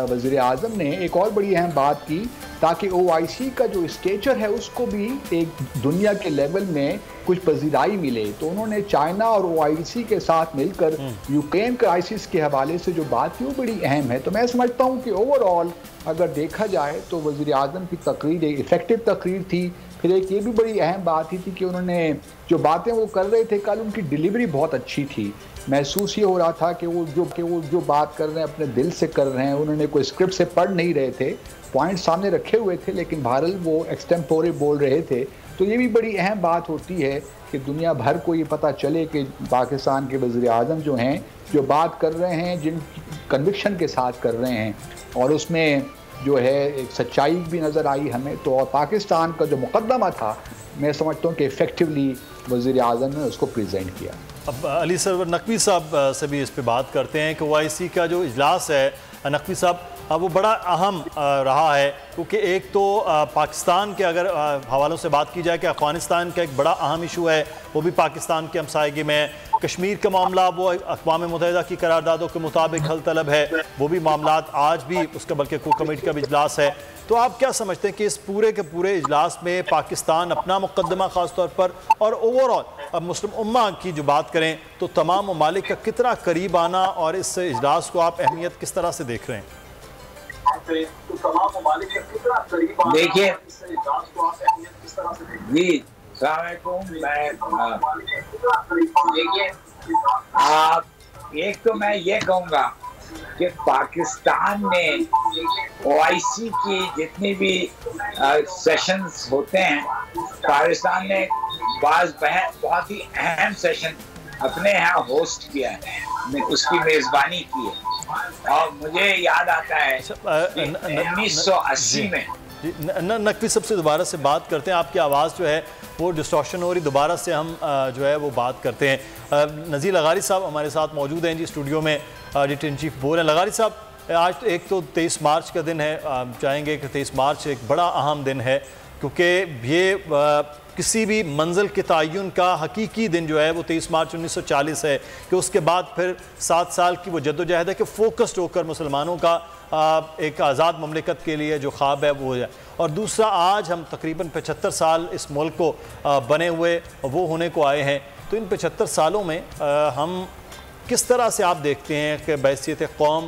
وزیر اعظم نے ایک اور بڑی اہم بات کی تاکہ OIC کا جو اسٹیچر ہے اس کو بھی ایک دنیا کے لیول میں کچھ پذیرائی ملے. تو انہوں نے چائنا اور OIC کے ساتھ مل کر یوکرین کرائسس کے حوالے سے جو بات کی وہ بڑی اہم ہے. تو میں سمجھتا ہوں کہ اوور آل اگر دیکھا جائے تو وزیر اعظم کی تقریر ایک افیکٹو تقریر تھی. پھر ایک یہ بھی بڑی اہم بات ہی تھی کہ انہوں نے جو باتیں وہ کر رہے تھے کل، ان کی ڈیلیوری بہت اچھی تھی. محسوس یہ ہو رہا تھا کہ وہ جو بات کر رہے ہیں اپنے دل سے کر رہے ہیں. انہوں نے کوئی اسکرپٹ سے پڑھ نہیں رہے تھے، پوائنٹ سامنے رکھے ہوئے تھے، لیکن بہرحال وہ ایکسٹمپورے بول رہے تھے. تو یہ بھی بڑی اہم بات ہوتی ہے کہ دنیا بھر کو یہ پتہ چلے کہ پاکستان کے وزیر اعظم جو ہیں جو بات کر رہے ہیں جن کنوکشن کے ساتھ کر رہے ہیں، اور اس میں جو ہے ایک سچائی بھی نظر آئی ہمیں. تو اور پاکستان کا جو مقدمہ تھا میں سمجھتا ہوں کہ ایفیکٹولی وزیر اعظم نے اس کو پریزنٹ کیا. اب علی سرور نقوی صاحب سے بھی اس پہ بات کرتے ہیں کہ OIC کا جو اجلاس ہے نقوی صاحب وہ بڑا اہم رہا ہے، کیونکہ ایک تو پاکستان کے اگر حوالوں سے بات کی جائے کہ افغانستان کا ایک بڑا اہم ایشو ہے، وہ بھی پاکستان کے ہمسائیگی میں ہے. کشمیر کا معاملہ وہ اقوام متحدہ کی قراردادوں کے مطابق حل طلب ہے، وہ بھی معاملات آج بھی اس کا بلکہ کوئی کمیٹی کا بھی اجلاس ہے. تو آپ کیا سمجھتے ہیں کہ اس پورے کے پورے اجلاس میں پاکستان اپنا مقدمہ خاص طور پر اور اوور آل مسلم امہ کی جو بات کریں تو تمام ممالک کا کتنا قریب آنا، اور اس اجلاس کو آپ اہمیت کس طرح سے دیکھ رہے ہیں؟ دیکھیے جی السلام علیکم. دیکھیے ایک تو میں یہ کہوں گا کہ پاکستان نے OIC کی جتنی بھی سیشنز ہوتے ہیں، پاکستان نے بعض بہت ہی اہم سیشن اپنے یہاں ہوسٹ کیا ہے، اس کی میزبانی کی ہے. اور مجھے یاد آتا ہے 1980 میں نقوی صاحب سے دوبارہ سے بات کرتے ہیں. آپ کی آواز جو ہے وہ ڈسٹورشن ہو رہی، دوبارہ سے ہم جو ہے وہ بات کرتے ہیں. نذیر لغاری صاحب ہمارے ساتھ موجود ہیں جی اسٹوڈیو میں، ایڈیٹر ان چیف بول ہیں. لغاری صاحب آج ایک تو 23 مارچ کا دن ہے، چاہیں گے کہ 23 مارچ ایک بڑا اہم دن ہے، کیونکہ یہ کسی بھی منزل کے تعین کا حقیقی دن جو ہے وہ 23 مارچ 1940 ہے، کہ اس کے بعد پھر 7 سال کی وہ جد و جہد ہے کہ فوکسڈ ہو کر مسلمانوں کا ایک آزاد مملکت کے لیے جو خواب ہے وہ ہے. اور دوسرا آج ہم تقریباً 75 سال اس ملک کو بنے ہوئے وہ ہونے کو آئے ہیں. تو ان 75 سالوں میں ہم کس طرح سے آپ دیکھتے ہیں کہ بحیثیت قوم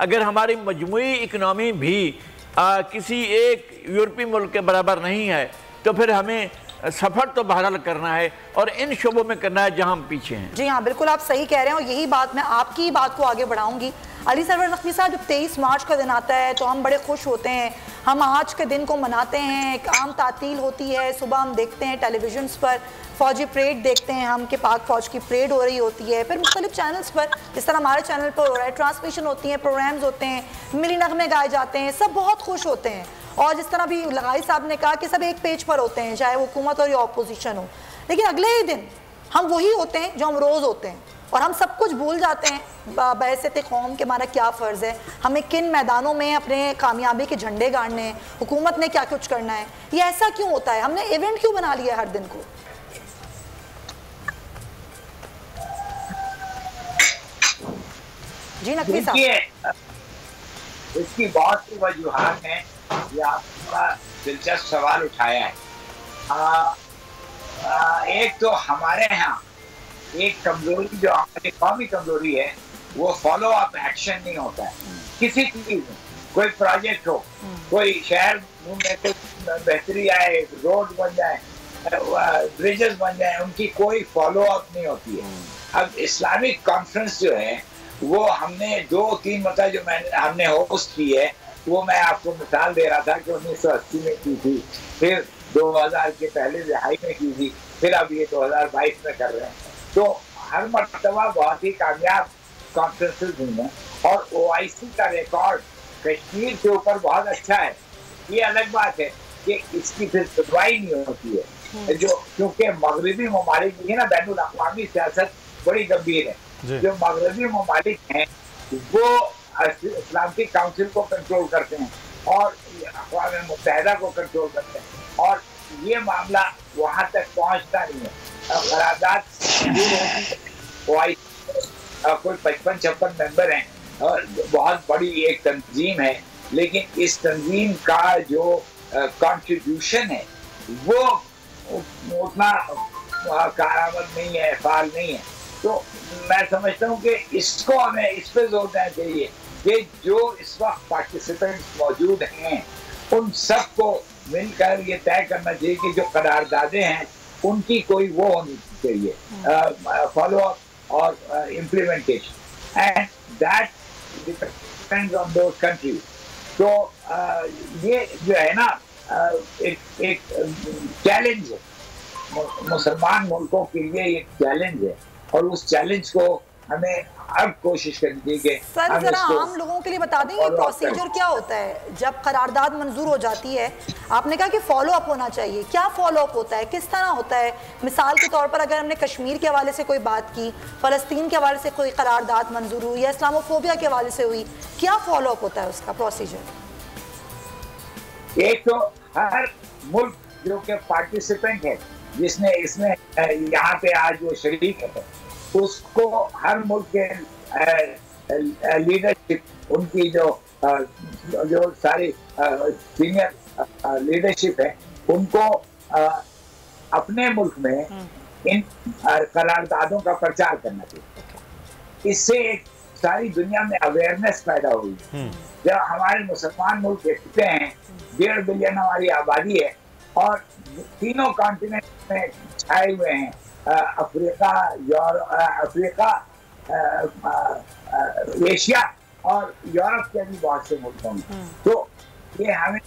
اگر ہماری مجموعی اکنامی بھی کسی ایک یورپی ملک کے برابر نہیں ہے تو پھر ہمیں سفر تو بہرحال کرنا ہے اور ان شعبوں میں کرنا ہے جہاں ہم پیچھے ہیں۔ جی ہاں بالکل آپ صحیح کہہ رہے ہیں، اور یہی بات میں آپ کی بات کو آگے بڑھاؤں گی۔ علی سرور نقوی صاحب، جب 23 مارچ کا دن آتا ہے تو ہم بڑے خوش ہوتے ہیں، ہم آج کے دن کو مناتے ہیں، ایک عام تعطیل ہوتی ہے، صبح ہم دیکھتے ہیں ٹیلی ویژنز پر فوجی پریڈ دیکھتے ہیں ہم کہ پاک فوج کی پریڈ ہو رہی ہوتی ہے، پھر مختلف چینلز پر جس طرح ہمارے چینل پر ہو رہا ہے ٹرانسمیشن ہوتی ہیں، پروگرامز ہوتے ہیں، ملی نغمے گائے جاتے ہیں، سب بہت خوش ہوتے ہیں، اور جس طرح بھی لغائی صاحب نے کہا کہ سب ایک پیج پر ہوتے ہیں، چاہے وہ حکومت ہو یا اپوزیشن ہو، لیکن اگلے ہی دن ہم وہی ہوتے ہیں جو ہم روز ہوتے ہیں، اور ہم سب کچھ بھول جاتے ہیں بعثت قوم کے ہمارا کیا فرض ہے، ہمیں کن میدانوں میں اپنے کامیابی کے جھنڈے گاڑنے ہیں، حکومت نے کیا کچھ کرنا ہے۔ یہ ایسا کیوں ہوتا ہے؟ ہم نے ایونٹ کیوں بنا لیا ہر دن کو؟ جی نقوی صاحب، اس کی بہت سی وجوہات ہیں، یہ آپ کا دلچسپ سوال اٹھایا ہے۔ ایک تو ہمارے ہاں ایک کمزوری جو ہماری قومی کمزوری ہے، وہ فالو اپ ایکشن نہیں ہوتا ہے کسی چیز میں، کوئی پروجیکٹ ہو، کوئی شہر میں کوئی بہتری آئے، روڈ بن جائے، برجز بن جائیں، ان کی کوئی فالو اپ نہیں ہوتی ہے۔ اب اسلامک کانفرنس جو ہے وہ ہم نے 2-3 مرتبہ جو ہم نے ہوسٹ کی ہے، وہ میں آپ کو مثال دے رہا تھا کہ 1980 میں کی تھی، پھر 2000 کے پہلے دہائی میں کی تھی، پھر اب یہ 2022 میں کر رہے ہیں، تو ہر مرتبہ بہت ہی کامیاب کانفرنسز ہوئی ہیں، اور OIC کا ریکارڈ کشمیر کے اوپر بہت اچھا ہے۔ یہ الگ بات ہے کہ اس کی پھر سنوائی نہیں ہوتی ہے، جو کیونکہ مغربی ممالک کی نا بین الاقوامی سیاست بڑی گمبھیر ہے، جو مغربی ممالک ہیں وہ اسلامتی کاؤنسل کو کنٹرول کرتے ہیں اور اقوام متحدہ کو کنٹرول کرتے ہیں، اور یہ معاملہ وہاں تک پہنچتا نہیں ہے۔ قرارداد کوئی 55-56 ممبر ہیں اور بہت بڑی ایک تنظیم ہے، لیکن اس تنظیم کا جو کنٹریبیوشن ہے وہ اتنا کارآمد نہیں ہے، فعال نہیں ہے۔ تو میں سمجھتا ہوں کہ اس کو ہمیں اس پہ زور دینا چاہیے کہ جو اس وقت پارٹیسپینٹس موجود ہیں ان سب کو مل کر یہ طے کرنا چاہیے کہ جو قراردادیں ہیں ان کی کوئی وہ ہونی چاہیے فالو اپ اور implementation, and that depends on those countries. تو یہ جو ہے نا ایک چیلنج ہے مسلمان ملکوں کے لیے، ایک چیلنج ہے، اور اس چیلنج کو ہمیں اب کوشش کرنی چاہیے کہ سر ذرا عام لوگوں کے لیے بتا دیں کہ پروسیجر کیا ہوتا ہے جب قرارداد منظور ہو جاتی ہے؟ آپ نے کہا کہ فالو اپ ہونا چاہیے، کیا فالو اپ ہوتا ہے، کس طرح ہوتا ہے؟ مثال کے طور پر اگر ہم نے کشمیر کے حوالے سے کوئی بات کی، فلسطین کے حوالے سے کوئی قرارداد منظور ہوئی یا اسلامو فوبیا کے حوالے سے ہوئی، کیا فالو اپ ہوتا ہے اس کا پروسیجر؟ ایک تو ہر ملک جو کہ پارٹیسپینٹ ہے، جس نے اس میں یہاں پہ آج وہ شریک ہے، اس کو ہر ملک کے لیڈرشپ، ان کی جو ساری سینئر لیڈرشپ ہے، ان کو اپنے ملک میں ان قراردادوں کا پرچار کرنا چاہیے۔ اس سے ایک ساری دنیا میں اویئرنیس پیدا ہوئی۔ جب ہمارے مسلمان ملک دیکھتے ہیں 1.5 بلین ہماری آبادی ہے اور تینوں کانٹیننٹ میں چھائے ہوئے ہیں، افریقہ، ایشیا اور یورپ کے بھی بہت سے ملکوں میں، تو یہ ہمیں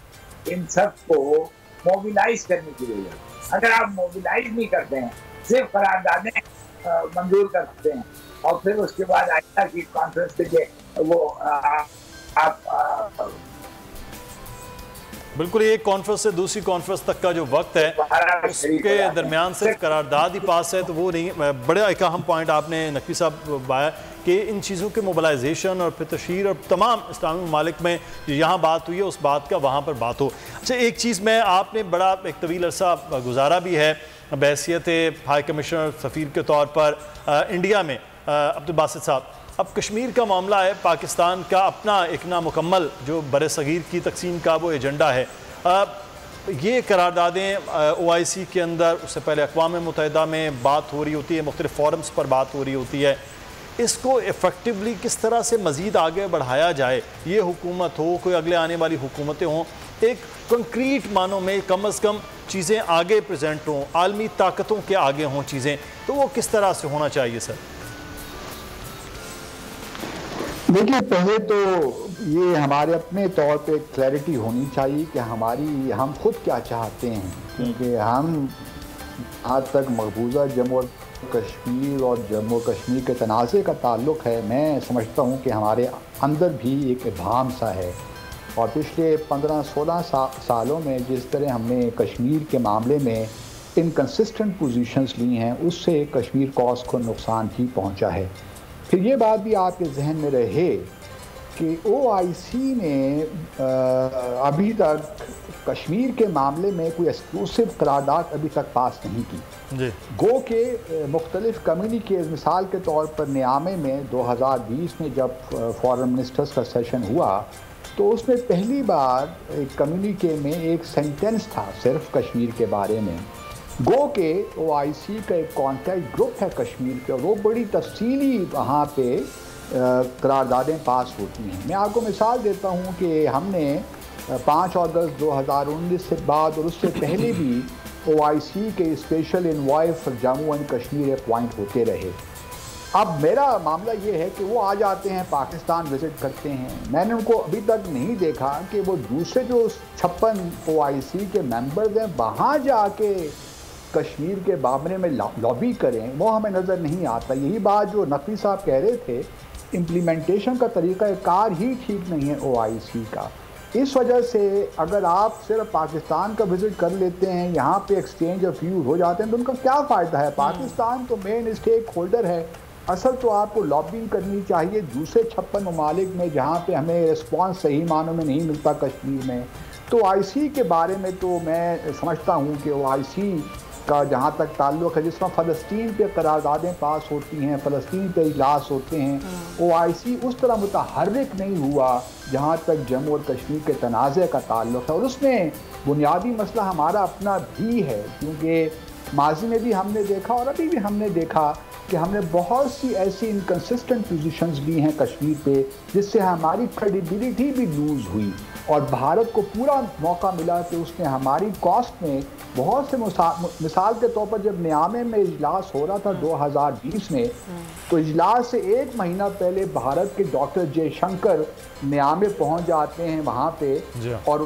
ان سب کو موبیلائز کرنے کی ضرورت ہے۔ اگر آپ موبیلائز نہیں کرتے ہیں، صرف قراردادیں منظور کرتے ہیں اور پھر اس کے بعد آئندہ کی کانفرنس کے لیے وہ آپ بالکل ایک کانفرنس سے دوسری کانفرنس تک کا جو وقت ہے اس کے درمیان صرف قرارداد ہی پاس ہے تو وہ نہیں۔ بڑا ایک اہم پوائنٹ آپ نے نقوی صاحب بایا کہ ان چیزوں کے موبلائزیشن اور پھر تشہیر اور تمام اسلامی ممالک میں جو یہاں بات ہوئی ہے اس بات کا وہاں پر بات ہو۔ اچھا ایک چیز میں آپ نے بڑا ایک طویل عرصہ گزارا بھی ہے بحیثیت ہائی کمشنر سفیر کے طور پر انڈیا میں عبدالباسط صاحب، اب کشمیر کا معاملہ ہے، پاکستان کا اپنا ایک نامکمل جو بر صغیر کی تقسیم کا وہ ایجنڈا ہے۔ یہ قراردادیں OIC کے اندر، اس سے پہلے اقوام متحدہ میں بات ہو رہی ہوتی ہے، مختلف فورمز پر بات ہو رہی ہوتی ہے، اس کو ایفیکٹولی کس طرح سے مزید آگے بڑھایا جائے، یہ حکومت ہو، کوئی اگلے آنے والی حکومتیں ہوں، ایک کنکریٹ معنوں میں کم از کم چیزیں آگے پریزنٹ ہوں، عالمی طاقتوں کے آگے ہوں چیزیں، تو وہ کس طرح سے ہونا چاہیے سر؟ دیکھیے، پہلے تو یہ ہمارے اپنے طور پہ کلیئرٹی ہونی چاہیے کہ ہم خود کیا چاہتے ہیں، کیونکہ ہم آج تک مقبوضہ جموں کشمیر اور جموں کشمیر کے تنازع کا تعلق ہے، میں سمجھتا ہوں کہ ہمارے اندر بھی ایک ابہام سا ہے، اور پچھلے 15-16 سالوں میں جس طرح ہم نے کشمیر کے معاملے میں انکنسسٹنٹ پوزیشنز لی ہیں، اس سے کشمیر کاز کو نقصان ہی پہنچا ہے۔ پھر یہ بات بھی آپ کے ذہن میں رہے کہ OIC نے ابھی تک کشمیر کے معاملے میں کوئی ایکسکلوسیو قرارداد ابھی تک پاس نہیں کی، گو کہ مختلف کمیونیکیز، مثال کے طور پر نیامے میں 2020 میں جب فارن منسٹرز کا سیشن ہوا تو اس میں پہلی بار ایک کمیونیکے میں ایک سینٹنس تھا صرف کشمیر کے بارے میں، گو کہ OIC کا ایک کانٹیکٹ گروپ ہے کشمیر کے، اور وہ بڑی تفصیلی وہاں پہ قراردادیں پاس ہوتی ہیں۔ میں آپ کو مثال دیتا ہوں کہ ہم نے 5 اگست 2019 سے بعد اور اس سے پہلے بھی OIC کے special envoy for Jammu and Kashmir appoint ہوتے رہے۔ اب میرا معاملہ یہ ہے کہ وہ آ جاتے ہیں، پاکستان وزٹ کرتے ہیں، میں نے ان کو ابھی تک نہیں دیکھا کہ وہ دوسرے جو 56 OIC کے ممبرز ہیں وہاں جا کے کشمیر کے بارے میں لابی کریں، وہ ہمیں نظر نہیں آتا۔ یہی بات جو نقوی صاحب کہہ رہے تھے، امپلیمنٹیشن کا طریقہ کار ہی ٹھیک نہیں ہے OIC کا۔ اس وجہ سے اگر آپ صرف پاکستان کا وزٹ کر لیتے ہیں، یہاں پہ ایکسچینج آف ویوز ہو جاتے ہیں، تو ان کا کیا فائدہ ہے؟ پاکستان تو مین اسٹیک ہولڈر ہے، اصل تو آپ کو لابنگ کرنی چاہیے دوسرے 56 ممالک میں جہاں پہ ہمیں رسپانس صحیح معنوں میں نہیں ملتا کشمیر میں۔ تو OIC کے بارے میں تو میں سمجھتا ہوں کہ OIC کا جہاں تک تعلق ہے، جس میں فلسطین پہ قراردادیں پاس ہوتی ہیں، فلسطین پہ اجلاس ہوتے ہیں، OIC اس طرح متحرک نہیں ہوا جہاں تک جموں اور کشمیر کے تنازع کا تعلق ہے، اور اس میں بنیادی مسئلہ ہمارا اپنا بھی ہے، کیونکہ ماضی میں بھی ہم نے دیکھا اور ابھی بھی ہم نے دیکھا کہ ہم نے بہت سی ایسی انکنسسٹنٹ پوزیشنز لی ہیں کشمیر پہ جس سے ہماری کریڈیبلٹی بھی لوز ہوئی، اور بھارت کو پورا موقع ملا کہ اس نے ہماری کاسٹ میں بہت سے مثال کے طور پر جب نیامے میں اجلاس ہو رہا تھا 2020 میں، تو اجلاس سے 1 مہینہ پہلے بھارت کے ڈاکٹر جے شنکر نیامے پہنچ جاتے ہیں وہاں پہ، اور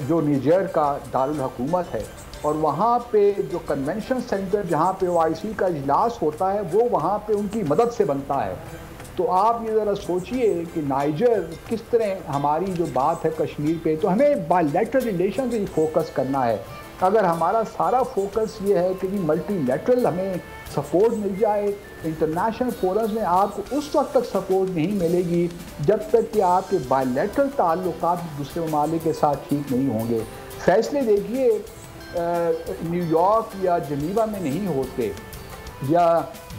جو نیجر کا دارالحکومت ہے، اور وہاں پہ جو کنونشن سینٹر جہاں پہ OIC کا اجلاس ہوتا ہے وہ وہاں پہ ان کی مدد سے بنتا ہے۔ تو آپ یہ ذرا سوچئے کہ نائجر کس طرح ہماری جو بات ہے کشمیر پہ، تو ہمیں بائی لیٹرل ریلیشن سے فوکس کرنا ہے۔ اگر ہمارا سارا فوکس یہ ہے کہ ملٹی لیٹرل ہمیں سپورٹ مل جائے، انٹرنیشنل فورمز میں آپ کو اس وقت تک سپورٹ نہیں ملے گی جب تک کہ آپ کے بائی لیٹرل تعلقات دوسرے ممالک کے ساتھ ٹھیک نہیں ہوں گے۔ فیصلے دیکھیے نیو یارک یا جنیوا میں نہیں ہوتے یا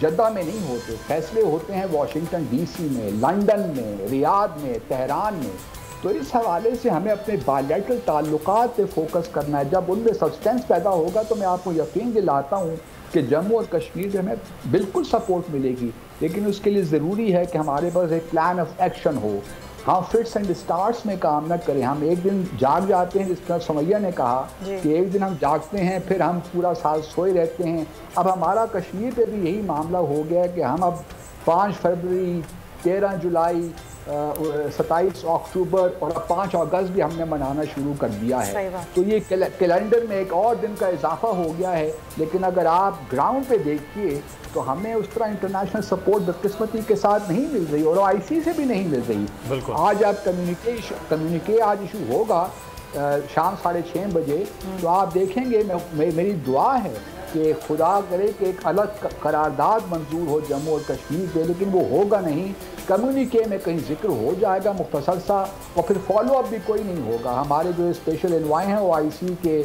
جدہ میں نہیں ہوتے، فیصلے ہوتے ہیں واشنگٹن DC میں، لندن میں، ریاض میں، تہران میں۔ تو اس حوالے سے ہمیں اپنے بائیلیٹرل تعلقات پہ فوکس کرنا ہے۔ جب ان میں سبسٹینس پیدا ہوگا تو میں آپ کو یقین دلاتا ہوں کہ جموں اور کشمیر سے ہمیں بالکل سپورٹ ملے گی، لیکن اس کے لیے ضروری ہے کہ ہمارے پاس ایک پلان آف ایکشن ہو، ہم فٹس اینڈ اسٹارٹس میں کام نہ کریں۔ ہم ایک دن جاگ جاتے ہیں، جس طرح سمیہ نے کہا کہ ایک دن ہم جاگتے ہیں پھر ہم پورا سال سوئے رہتے ہیں۔ اب ہمارا کشمیر پہ بھی یہی معاملہ ہو گیا ہے کہ ہم اب 5 فروری، 13 جولائی، 27 اکتوبر اور اب 5 اگست بھی ہم نے منانا شروع کر دیا ہے۔ تو یہ کیلنڈر میں ایک اور دن کا اضافہ ہو گیا ہے، لیکن اگر آپ گراؤنڈ پہ دیکھیے تو ہمیں اس طرح انٹرنیشنل سپورٹ بدقسمتی کے ساتھ نہیں مل رہی، اور OIC سے بھی نہیں مل رہی۔ آج آپ کمیونیکے آج ایشو ہوگا شام 6:30 بجے، تو آپ دیکھیں گے، میری دعا ہے کہ خدا کرے کہ ایک الگ قرارداد منظور ہو جموں اور کشمیر پہ، لیکن وہ ہوگا نہیں۔ کمیونیکے میں کہیں ذکر ہو جائے گا مختصر سا، اور پھر فالو اپ بھی کوئی نہیں ہوگا۔ ہمارے جو اسپیشل انوائے ہیں OIC کے،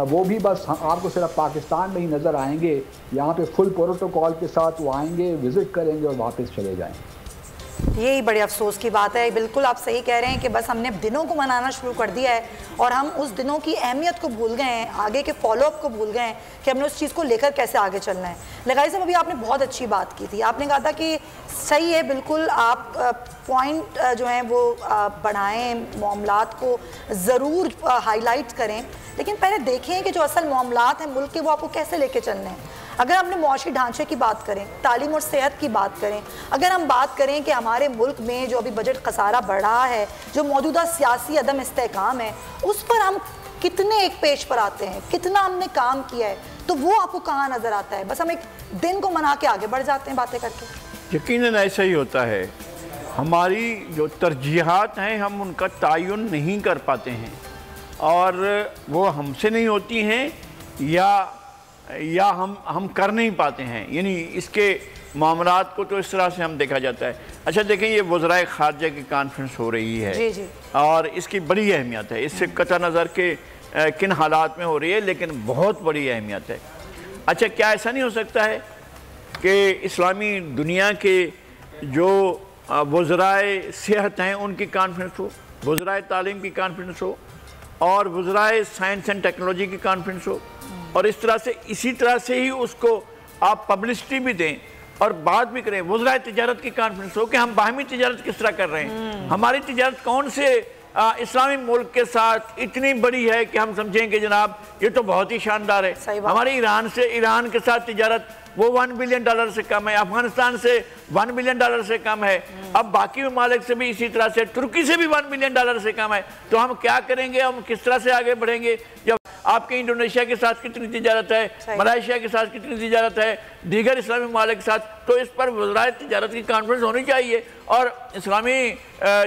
وہ بھی بس آپ کو صرف پاکستان میں ہی نظر آئیں گے، یہاں پہ فل پروٹوکول کے ساتھ وہ آئیں گے، وزٹ کریں گے اور واپس چلے جائیں گے۔ یہی بڑے افسوس کی بات ہے. بالکل آپ صحیح کہہ رہے ہیں کہ بس ہم نے دنوں کو منانا شروع کر دیا ہے اور ہم اس دنوں کی اہمیت کو بھول گئے ہیں, آگے کے فالو اپ کو بھول گئے ہیں کہ ہم نے اس چیز کو لے کر کیسے آگے چلنا ہے. لغاری صاحب ابھی آپ نے بہت اچھی بات کی تھی, آپ نے کہا تھا کہ صحیح ہے بالکل آپ پوائنٹ جو ہیں وہ بڑھائیں, معاملات کو ضرور ہائی لائٹ کریں, لیکن پہلے دیکھیں کہ جو اصل معاملات ہیں ملک کے وہ آپ کو کیسے لے کے چلنے ہیں. اگر ہم نے معاشی ڈھانچے کی بات کریں, تعلیم اور صحت کی بات کریں, اگر ہم بات کریں کہ ہمارے ملک میں جو ابھی بجٹ خسارہ بڑھ رہا ہے, جو موجودہ سیاسی عدم استحکام ہے, اس پر ہم کتنے ایک پیش پر آتے ہیں, کتنا ہم نے کام کیا ہے, تو وہ آپ کو کہاں نظر آتا ہے؟ بس ہم ایک دن کو منا کے آگے بڑھ جاتے ہیں باتیں کر کے. یقیناً ایسا ہی ہوتا ہے. ہماری جو ترجیحات ہیں ہم ان کا تعین نہیں کر پاتے ہیں, اور وہ ہم سے نہیں ہوتی ہیں یا ہم کر نہیں پاتے ہیں. یعنی اس کے معاملات کو تو اس طرح سے ہم دیکھا جاتا ہے. اچھا دیکھیں, یہ وزرائے خارجہ کی کانفرنس ہو رہی ہے اور اس کی بڑی اہمیت ہے. اس سے قطع نظر کے کن حالات میں ہو رہی ہے, لیکن بہت بڑی اہمیت ہے. اچھا کیا ایسا نہیں ہو سکتا ہے کہ اسلامی دنیا کے جو وزرائے صحت ہیں ان کی کانفرنس ہو, وزرائے تعلیم کی کانفرنس ہو, اور وزرائے سائنس اینڈ ٹیکنالوجی کی کانفرنس ہو, اور اس طرح سے اسی طرح سے ہی اس کو آپ پبلسٹی بھی دیں اور بات بھی کریں. وزرائے تجارت کی کانفرنس ہو کہ ہم باہمی تجارت کس طرح کر رہے ہیں, ہماری تجارت کون سے اسلامی ملک کے ساتھ اتنی بڑی ہے کہ ہم سمجھیں کہ جناب یہ تو بہت ہی شاندار ہے. ہماری ایران کے ساتھ تجارت وہ $1 بلین سے کم ہے, افغانستان سے $1 بلین سے کم ہے, اب باقی ممالک سے بھی اسی طرح سے, ترکی سے بھی $1 بلین سے کم ہے. تو ہم کیا کریں گے, ہم کس طرح سے آگے بڑھیں گے جب آپ کے انڈونیشیا کے ساتھ کتنی تجارت ہے, ملائیشیا کے ساتھ کتنی تجارت ہے, دیگر اسلامی ممالک کے ساتھ. تو اس پر وزرائے تجارت کی کانفرنس ہونی چاہیے, اور اسلامی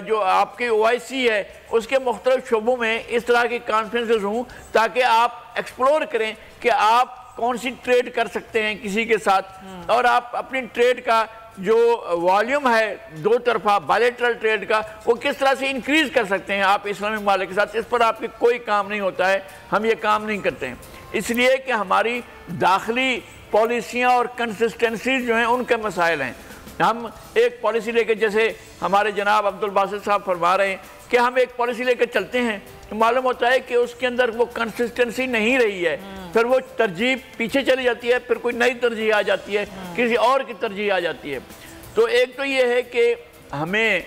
جو آپ کے OIC ہے اس کے مختلف شعبوں میں اس طرح کی کانفرنسز ہوں تاکہ آپ ایکسپلور کریں کہ آپ کون سی ٹریڈ کر سکتے ہیں کسی کے ساتھ, اور آپ اپنی ٹریڈ کا جو والیوم ہے دو طرفہ بائلیٹرل ٹریڈ کا وہ کس طرح سے انکریز کر سکتے ہیں آپ اسلامی ممالک کے ساتھ. اس پر آپ کے کوئی کام نہیں ہوتا ہے, ہم یہ کام نہیں کرتے ہیں, اس لیے کہ ہماری داخلی پالیسیاں اور کنسسٹنسیز جو ہیں ان کے مسائل ہیں. ہم ایک پالیسی لے کے, جیسے ہمارے جناب عبدالباسط صاحب فرما رہے ہیں کہ ہم ایک پالیسی لے کے چلتے ہیں, معلوم ہوتا ہے کہ اس کے اندر وہ کنسسٹنسی نہیں رہی ہے, پھر وہ ترجیح پیچھے چلی جاتی ہے, پھر کوئی نئی ترجیح آ جاتی ہے, کسی اور کی ترجیح آ جاتی ہے. تو ایک تو یہ ہے کہ ہمیں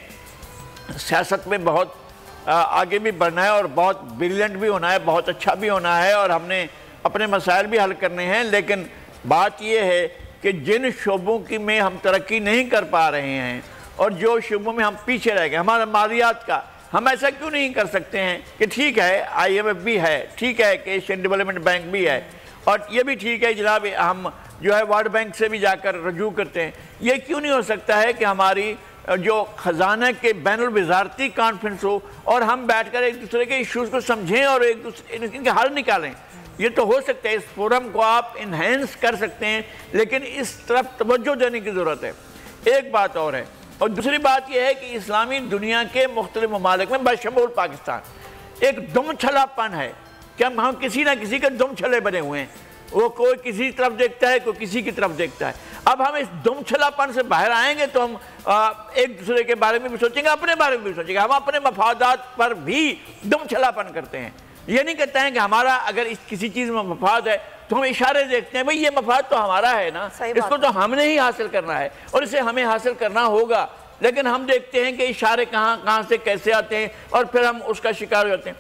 سیاست میں بہت آگے بھی بڑھنا ہے اور بہت بریلینٹ بھی ہونا ہے, بہت اچھا بھی ہونا ہے, اور ہم نے اپنے مسائل بھی حل کرنے ہیں. لیکن بات یہ ہے کہ جن شعبوں کی میں ہم ترقی نہیں کر پا رہے ہیں اور جو شعبوں میں ہم پیچھے رہ گئے, ہمارا مالیات کا, ہم ایسا کیوں نہیں کر سکتے ہیں کہ ٹھیک ہے IMF بھی ہے, ٹھیک ہے کہ ایشین ڈیولپمنٹ بینک بھی ہے, اور یہ بھی ٹھیک ہے جناب ہم جو ہے ورلڈ بینک سے بھی جا کر رجوع کرتے ہیں. یہ کیوں نہیں ہو سکتا ہے کہ ہماری جو خزانہ کے بین الوزارتی کانفرنس ہو اور ہم بیٹھ کر ایک دوسرے کے ایشوز کو سمجھیں اور ایک دوسرے ان کے حل نکالیں. یہ تو ہو سکتا ہے, اس فورم کو آپ انہینس کر سکتے ہیں, لیکن اس طرف توجہ دینے کی ضرورت ہے. ایک بات اور ہے, اور دوسری بات یہ ہے کہ اسلامی دنیا کے مختلف ممالک میں بشمول پاکستان ایک دم چھلا پن ہے کہ ہم کسی نہ کسی کے دم چھلے بنے ہوئے ہیں. وہ کوئی کسی طرف دیکھتا ہے, کوئی کسی کی طرف دیکھتا ہے. اب ہم اس دم چھلا پن سے باہر آئیں گے تو ہم ایک دوسرے کے بارے میں بھی سوچیں گے, اپنے بارے میں بھی سوچیں گے. ہم اپنے مفادات پر بھی دم چھلا پن کرتے ہیں. یہ نہیں کہتے ہیں کہ ہمارا اگر کسی چیز میں مفاد ہے تو ہم اشارے دیکھتے ہیں, بھئی یہ مفاد تو ہمارا ہے نا, اس کو تو ہم نے ہی حاصل کرنا ہے اور اسے ہمیں حاصل کرنا ہوگا. لیکن ہم دیکھتے ہیں کہ اشارے کہاں سے کیسے آتے ہیں اور پھر ہم اس کا شکار ہو جاتے ہیں.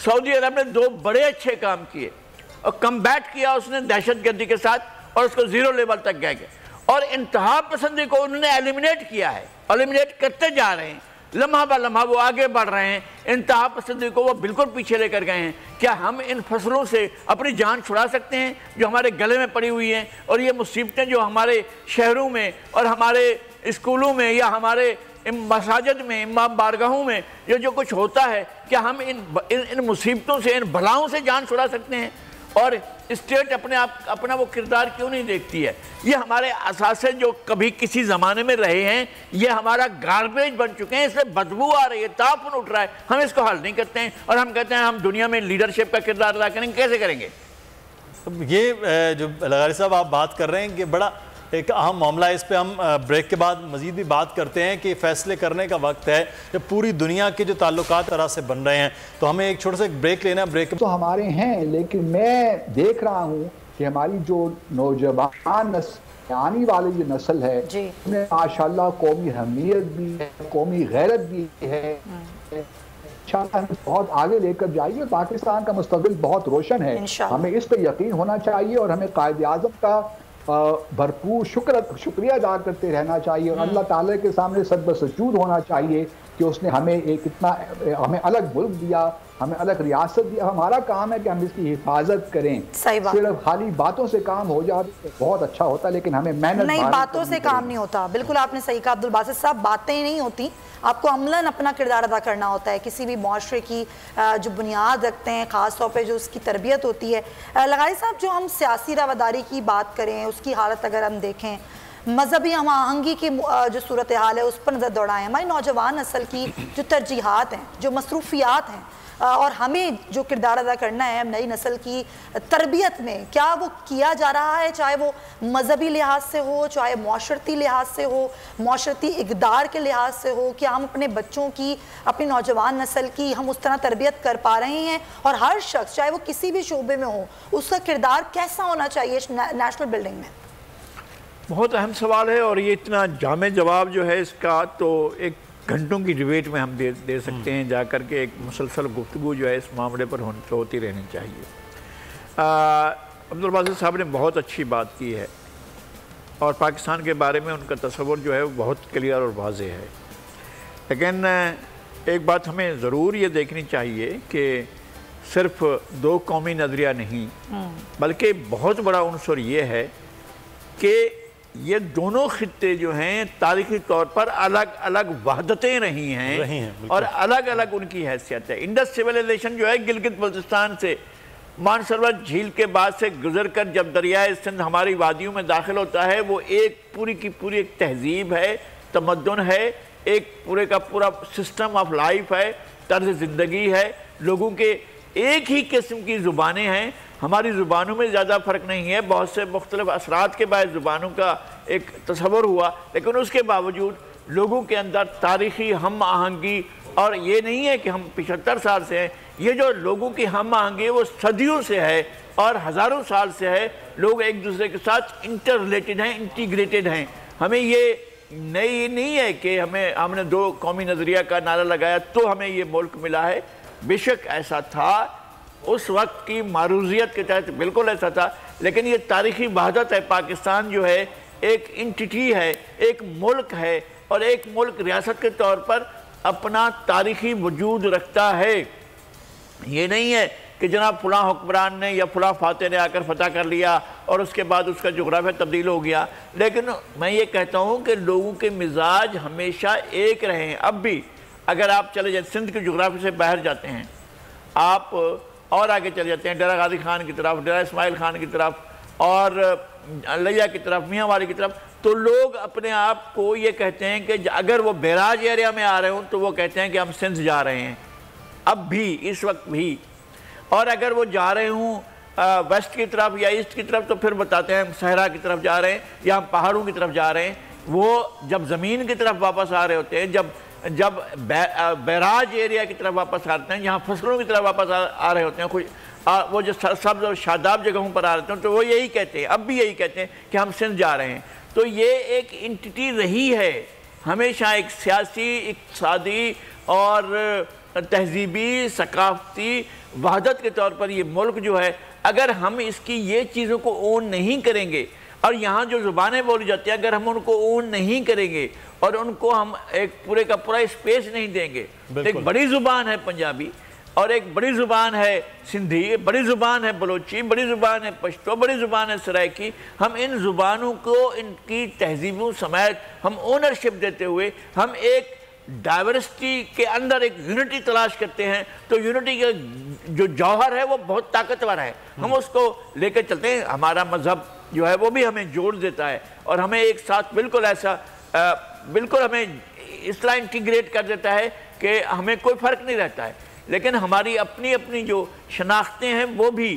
سعودی عرب نے 2 بڑے اچھے کام کیے اور کم بیٹ کیا اس نے دہشت گردی کے ساتھ, اور اس کو 0 لیول تک گئے, اور انتہا پسندی کو انہوں نے ایلیمنیٹ کیا ہے, ایلیمنیٹ کرتے جا رہے ہیں, لمحہ بہ لمحہ وہ آگے بڑھ رہے ہیں. انتہا پسندی کو وہ بالکل پیچھے لے کر گئے ہیں. کیا ہم ان فصلوں سے اپنی جان چھڑا سکتے ہیں جو ہمارے گلے میں پڑی ہوئی ہیں, اور یہ مصیبتیں جو ہمارے شہروں میں اور ہمارے اسکولوں میں یا ہمارے مساجد میں, امام بارگاہوں میں یہ جو کچھ ہوتا ہے, کیا ہم ان مصیبتوں سے, ان بلاؤں سے جان چھڑا سکتے ہیں؟ اور اسٹیٹ اپنا وہ کردار کیوں نہیں دیکھتی ہے؟ یہ ہمارے اثاثے جو کبھی کسی زمانے میں رہے ہیں یہ ہمارا گاربیج بن چکے ہیں, اس سے بدبو آ رہی ہے, تعفن اٹھ رہا ہے, ہم اس کو حل نہیں کرتے ہیں, اور ہم کہتے ہیں ہم دنیا میں لیڈرشپ کا کردار ادا کریں گے. کیسے کریں گے؟ یہ جو لغاری صاحب آپ بات کر رہے ہیں کہ بڑا ایک اہم معاملہ ہے، اس پہ ہم بریک کے بعد مزید بھی بات کرتے ہیں کہ فیصلے کرنے کا وقت ہے جب پوری دنیا کے جو تعلقات طرح سے بن رہے ہیں. تو ہمیں ایک چھوٹا سا بریک لینا. بریک تو ہمارے ہیں، لیکن میں دیکھ رہا ہوں کہ ہماری جو نوجوان آنے والی جو نسل ہے اس میں ماشاءاللہ قومی حمیت بھی ہے، قومی غیرت بھی ہے. انشاءاللہ ہمیں بہت آگے لے کر جائیے. پاکستان کا مستقبل بہت روشن ہے، ہمیں اس پہ یقین ہونا چاہیے اور ہمیں قائد اعظم کا بھرپور شکریہ ادا کرتے رہنا چاہیے اور اللہ تعالیٰ کے سامنے سجدہ سجود ہونا چاہیے کہ اس نے ہمیں ایک اتنا ہمیں الگ ملک دیا، ہمیں الگ ریاست دیا. ہمارا کام ہے کہ ہم اس کی حفاظت کریں. صرف خالی باتوں سے کام ہو جائے تو بہت اچھا ہوتا، لیکن ہمیں محنت نہیں، باتوں سے کام نہیں ہوتا. بالکل آپ نے صحیح کہا عبدالباسط صاحب، باتیں نہیں ہوتی، آپ کو عملاً اپنا کردار ادا کرنا ہوتا ہے. کسی بھی معاشرے کی جو بنیاد رکھتے ہیں، خاص طور پہ جو اس کی تربیت ہوتی ہے. لغاری صاحب، جو ہم سیاسی رواداری کی بات کریں، اس کی حالت اگر ہم دیکھیں، مذہبی ہم آہنگی کی جو صورتحال ہے اس پر نظر دوڑائیں، ہماری نوجوان نسل کی جو ترجیحات ہیں، جو مصروفیات ہیں، اور ہمیں جو کردار ادا کرنا ہے نئی نسل کی تربیت میں، کیا وہ کیا جا رہا ہے؟ چاہے وہ مذہبی لحاظ سے ہو، چاہے معاشرتی لحاظ سے ہو، معاشرتی اقدار کے لحاظ سے ہو، کیا ہم اپنے بچوں کی، اپنی نوجوان نسل کی ہم اس طرح تربیت کر پا رہے ہیں؟ اور ہر شخص چاہے وہ کسی بھی شعبے میں ہو، اس کا کردار کیسا ہونا چاہیے نیشنل بلڈنگ میں؟ بہت اہم سوال ہے اور یہ اتنا جامع جواب جو ہے اس کا تو ایک گھنٹوں کی ڈیبیٹ میں ہم دے سکتے ہیں جا کر کے. ایک مسلسل گفتگو جو ہے اس معاملے پر ہوتی رہنی چاہیے. عبدالباسط صاحب نے بہت اچھی بات کی ہے اور پاکستان کے بارے میں ان کا تصور جو ہے وہ بہت کلیئر اور واضح ہے. لیکن ایک بات ہمیں ضرور یہ دیکھنی چاہیے کہ صرف دو قومی نظریہ نہیں، بلکہ بہت بڑا عنصر یہ ہے کہ یہ دونوں خطے جو ہیں تاریخی طور پر الگ الگ وحدتیں رہی ہیں اور الگ الگ ان کی حیثیت ہے. انڈس سیویلائزیشن جو ہے گلگت بلتستان سے مانسروور جھیل کے بعد سے گزر کر جب دریائے سندھ ہماری وادیوں میں داخل ہوتا ہے، وہ ایک پوری کی پوری ایک تہذیب ہے، تمدن ہے، ایک پورے کا پورا سسٹم آف لائف ہے، طرز زندگی ہے. لوگوں کے ایک ہی قسم کی زبانیں ہیں. ہماری زبانوں میں زیادہ فرق نہیں ہے، بہت سے مختلف اثرات کے باعث زبانوں کا ایک تصور ہوا، لیکن اس کے باوجود لوگوں کے اندر تاریخی ہم آہنگی، اور یہ نہیں ہے کہ ہم 75 سال سے ہیں، یہ جو لوگوں کی ہم آہنگی وہ صدیوں سے ہے اور ہزاروں سال سے ہے. لوگ ایک دوسرے کے ساتھ انٹر ریلیٹڈ ہیں، انٹیگریٹڈ ہیں. ہمیں یہ نہیں ہے کہ ہم نے دو قومی نظریہ کا نعرہ لگایا تو ہمیں یہ ملک ملا ہے. بے شک ایسا تھا، اس وقت کی معروضیت کے تحت بالکل ایسا تھا، لیکن یہ تاریخی وحدت ہے. پاکستان جو ہے ایک انٹیٹی ہے، ایک ملک ہے، اور ایک ملک ریاست کے طور پر اپنا تاریخی وجود رکھتا ہے. یہ نہیں ہے کہ جناب فلاں حکمران نے یا فلاں فاتح نے آ کر فتح کر لیا اور اس کے بعد اس کا جغرافیہ تبدیل ہو گیا. لیکن میں یہ کہتا ہوں کہ لوگوں کے مزاج ہمیشہ ایک رہے ہیں. اب بھی اگر آپ چلے جائیں سندھ کے جغرافیے سے باہر جاتے ہیں، آپ اور آگے چلے جاتے ہیں ڈیرہ غازی خان کی طرف، ڈیرہ اسماعیل خان کی طرف، اور لیا کی طرف، میاں والی کی طرف، تو لوگ اپنے آپ کو یہ کہتے ہیں کہ اگر وہ بیراج ایریا میں آ رہے ہوں تو وہ کہتے ہیں کہ ہم سندھ جا رہے ہیں. اب بھی اس وقت بھی. اور اگر وہ جا رہے ہوں ویسٹ کی طرف یا ایسٹ کی طرف تو پھر بتاتے ہیں ہم صحرا کی طرف جا رہے ہیں یا ہم پہاڑوں کی طرف جا رہے ہیں. وہ جب زمین کی طرف واپس آ رہے ہوتے ہیں، جب بیراج ایریا کی طرف واپس آتے ہیں، جہاں فصلوں کی طرف واپس آ رہے ہوتے ہیں، وہ جو سبز اور شاداب جگہوں پر آ رہے ہیں، تو وہ یہی کہتے ہیں، اب بھی یہی کہتے ہیں کہ ہم سندھ جا رہے ہیں. تو یہ ایک انٹیٹی رہی ہے ہمیشہ، ایک سیاسی، اقتصادی اور تہذیبی ثقافتی وحدت کے طور پر. یہ ملک جو ہے اگر ہم اس کی یہ چیزوں کو اون نہیں کریں گے، اور یہاں جو زبانیں بولی جاتی ہیں اگر ہم ان کو اون نہیں کریں گے اور ان کو ہم ایک پورے کا پورا اسپیس نہیں دیں گے، ایک بڑی زبان ہے پنجابی، اور ایک بڑی زبان ہے سندھی، بڑی زبان ہے بلوچی، بڑی زبان ہے پشتو، بڑی زبان ہے سرائکی. ہم ان زبانوں کو ان کی تہذیبوں سمیت ہم اونرشپ دیتے ہوئے ہم ایک ڈائیورسٹی کے اندر ایک یونٹی تلاش کرتے ہیں، تو یونٹی کا جو جوہر ہے وہ بہت طاقتور ہے. ہم اس کو لے کے چلتے ہیں. ہمارا مذہب جو ہے وہ بھی ہمیں جوڑ دیتا ہے اور ہمیں ایک ساتھ بالکل ایسا بالکل ہمیں اس طرح انٹیگریٹ کر دیتا ہے کہ ہمیں کوئی فرق نہیں رہتا ہے. لیکن ہماری اپنی اپنی جو شناختیں ہیں وہ بھی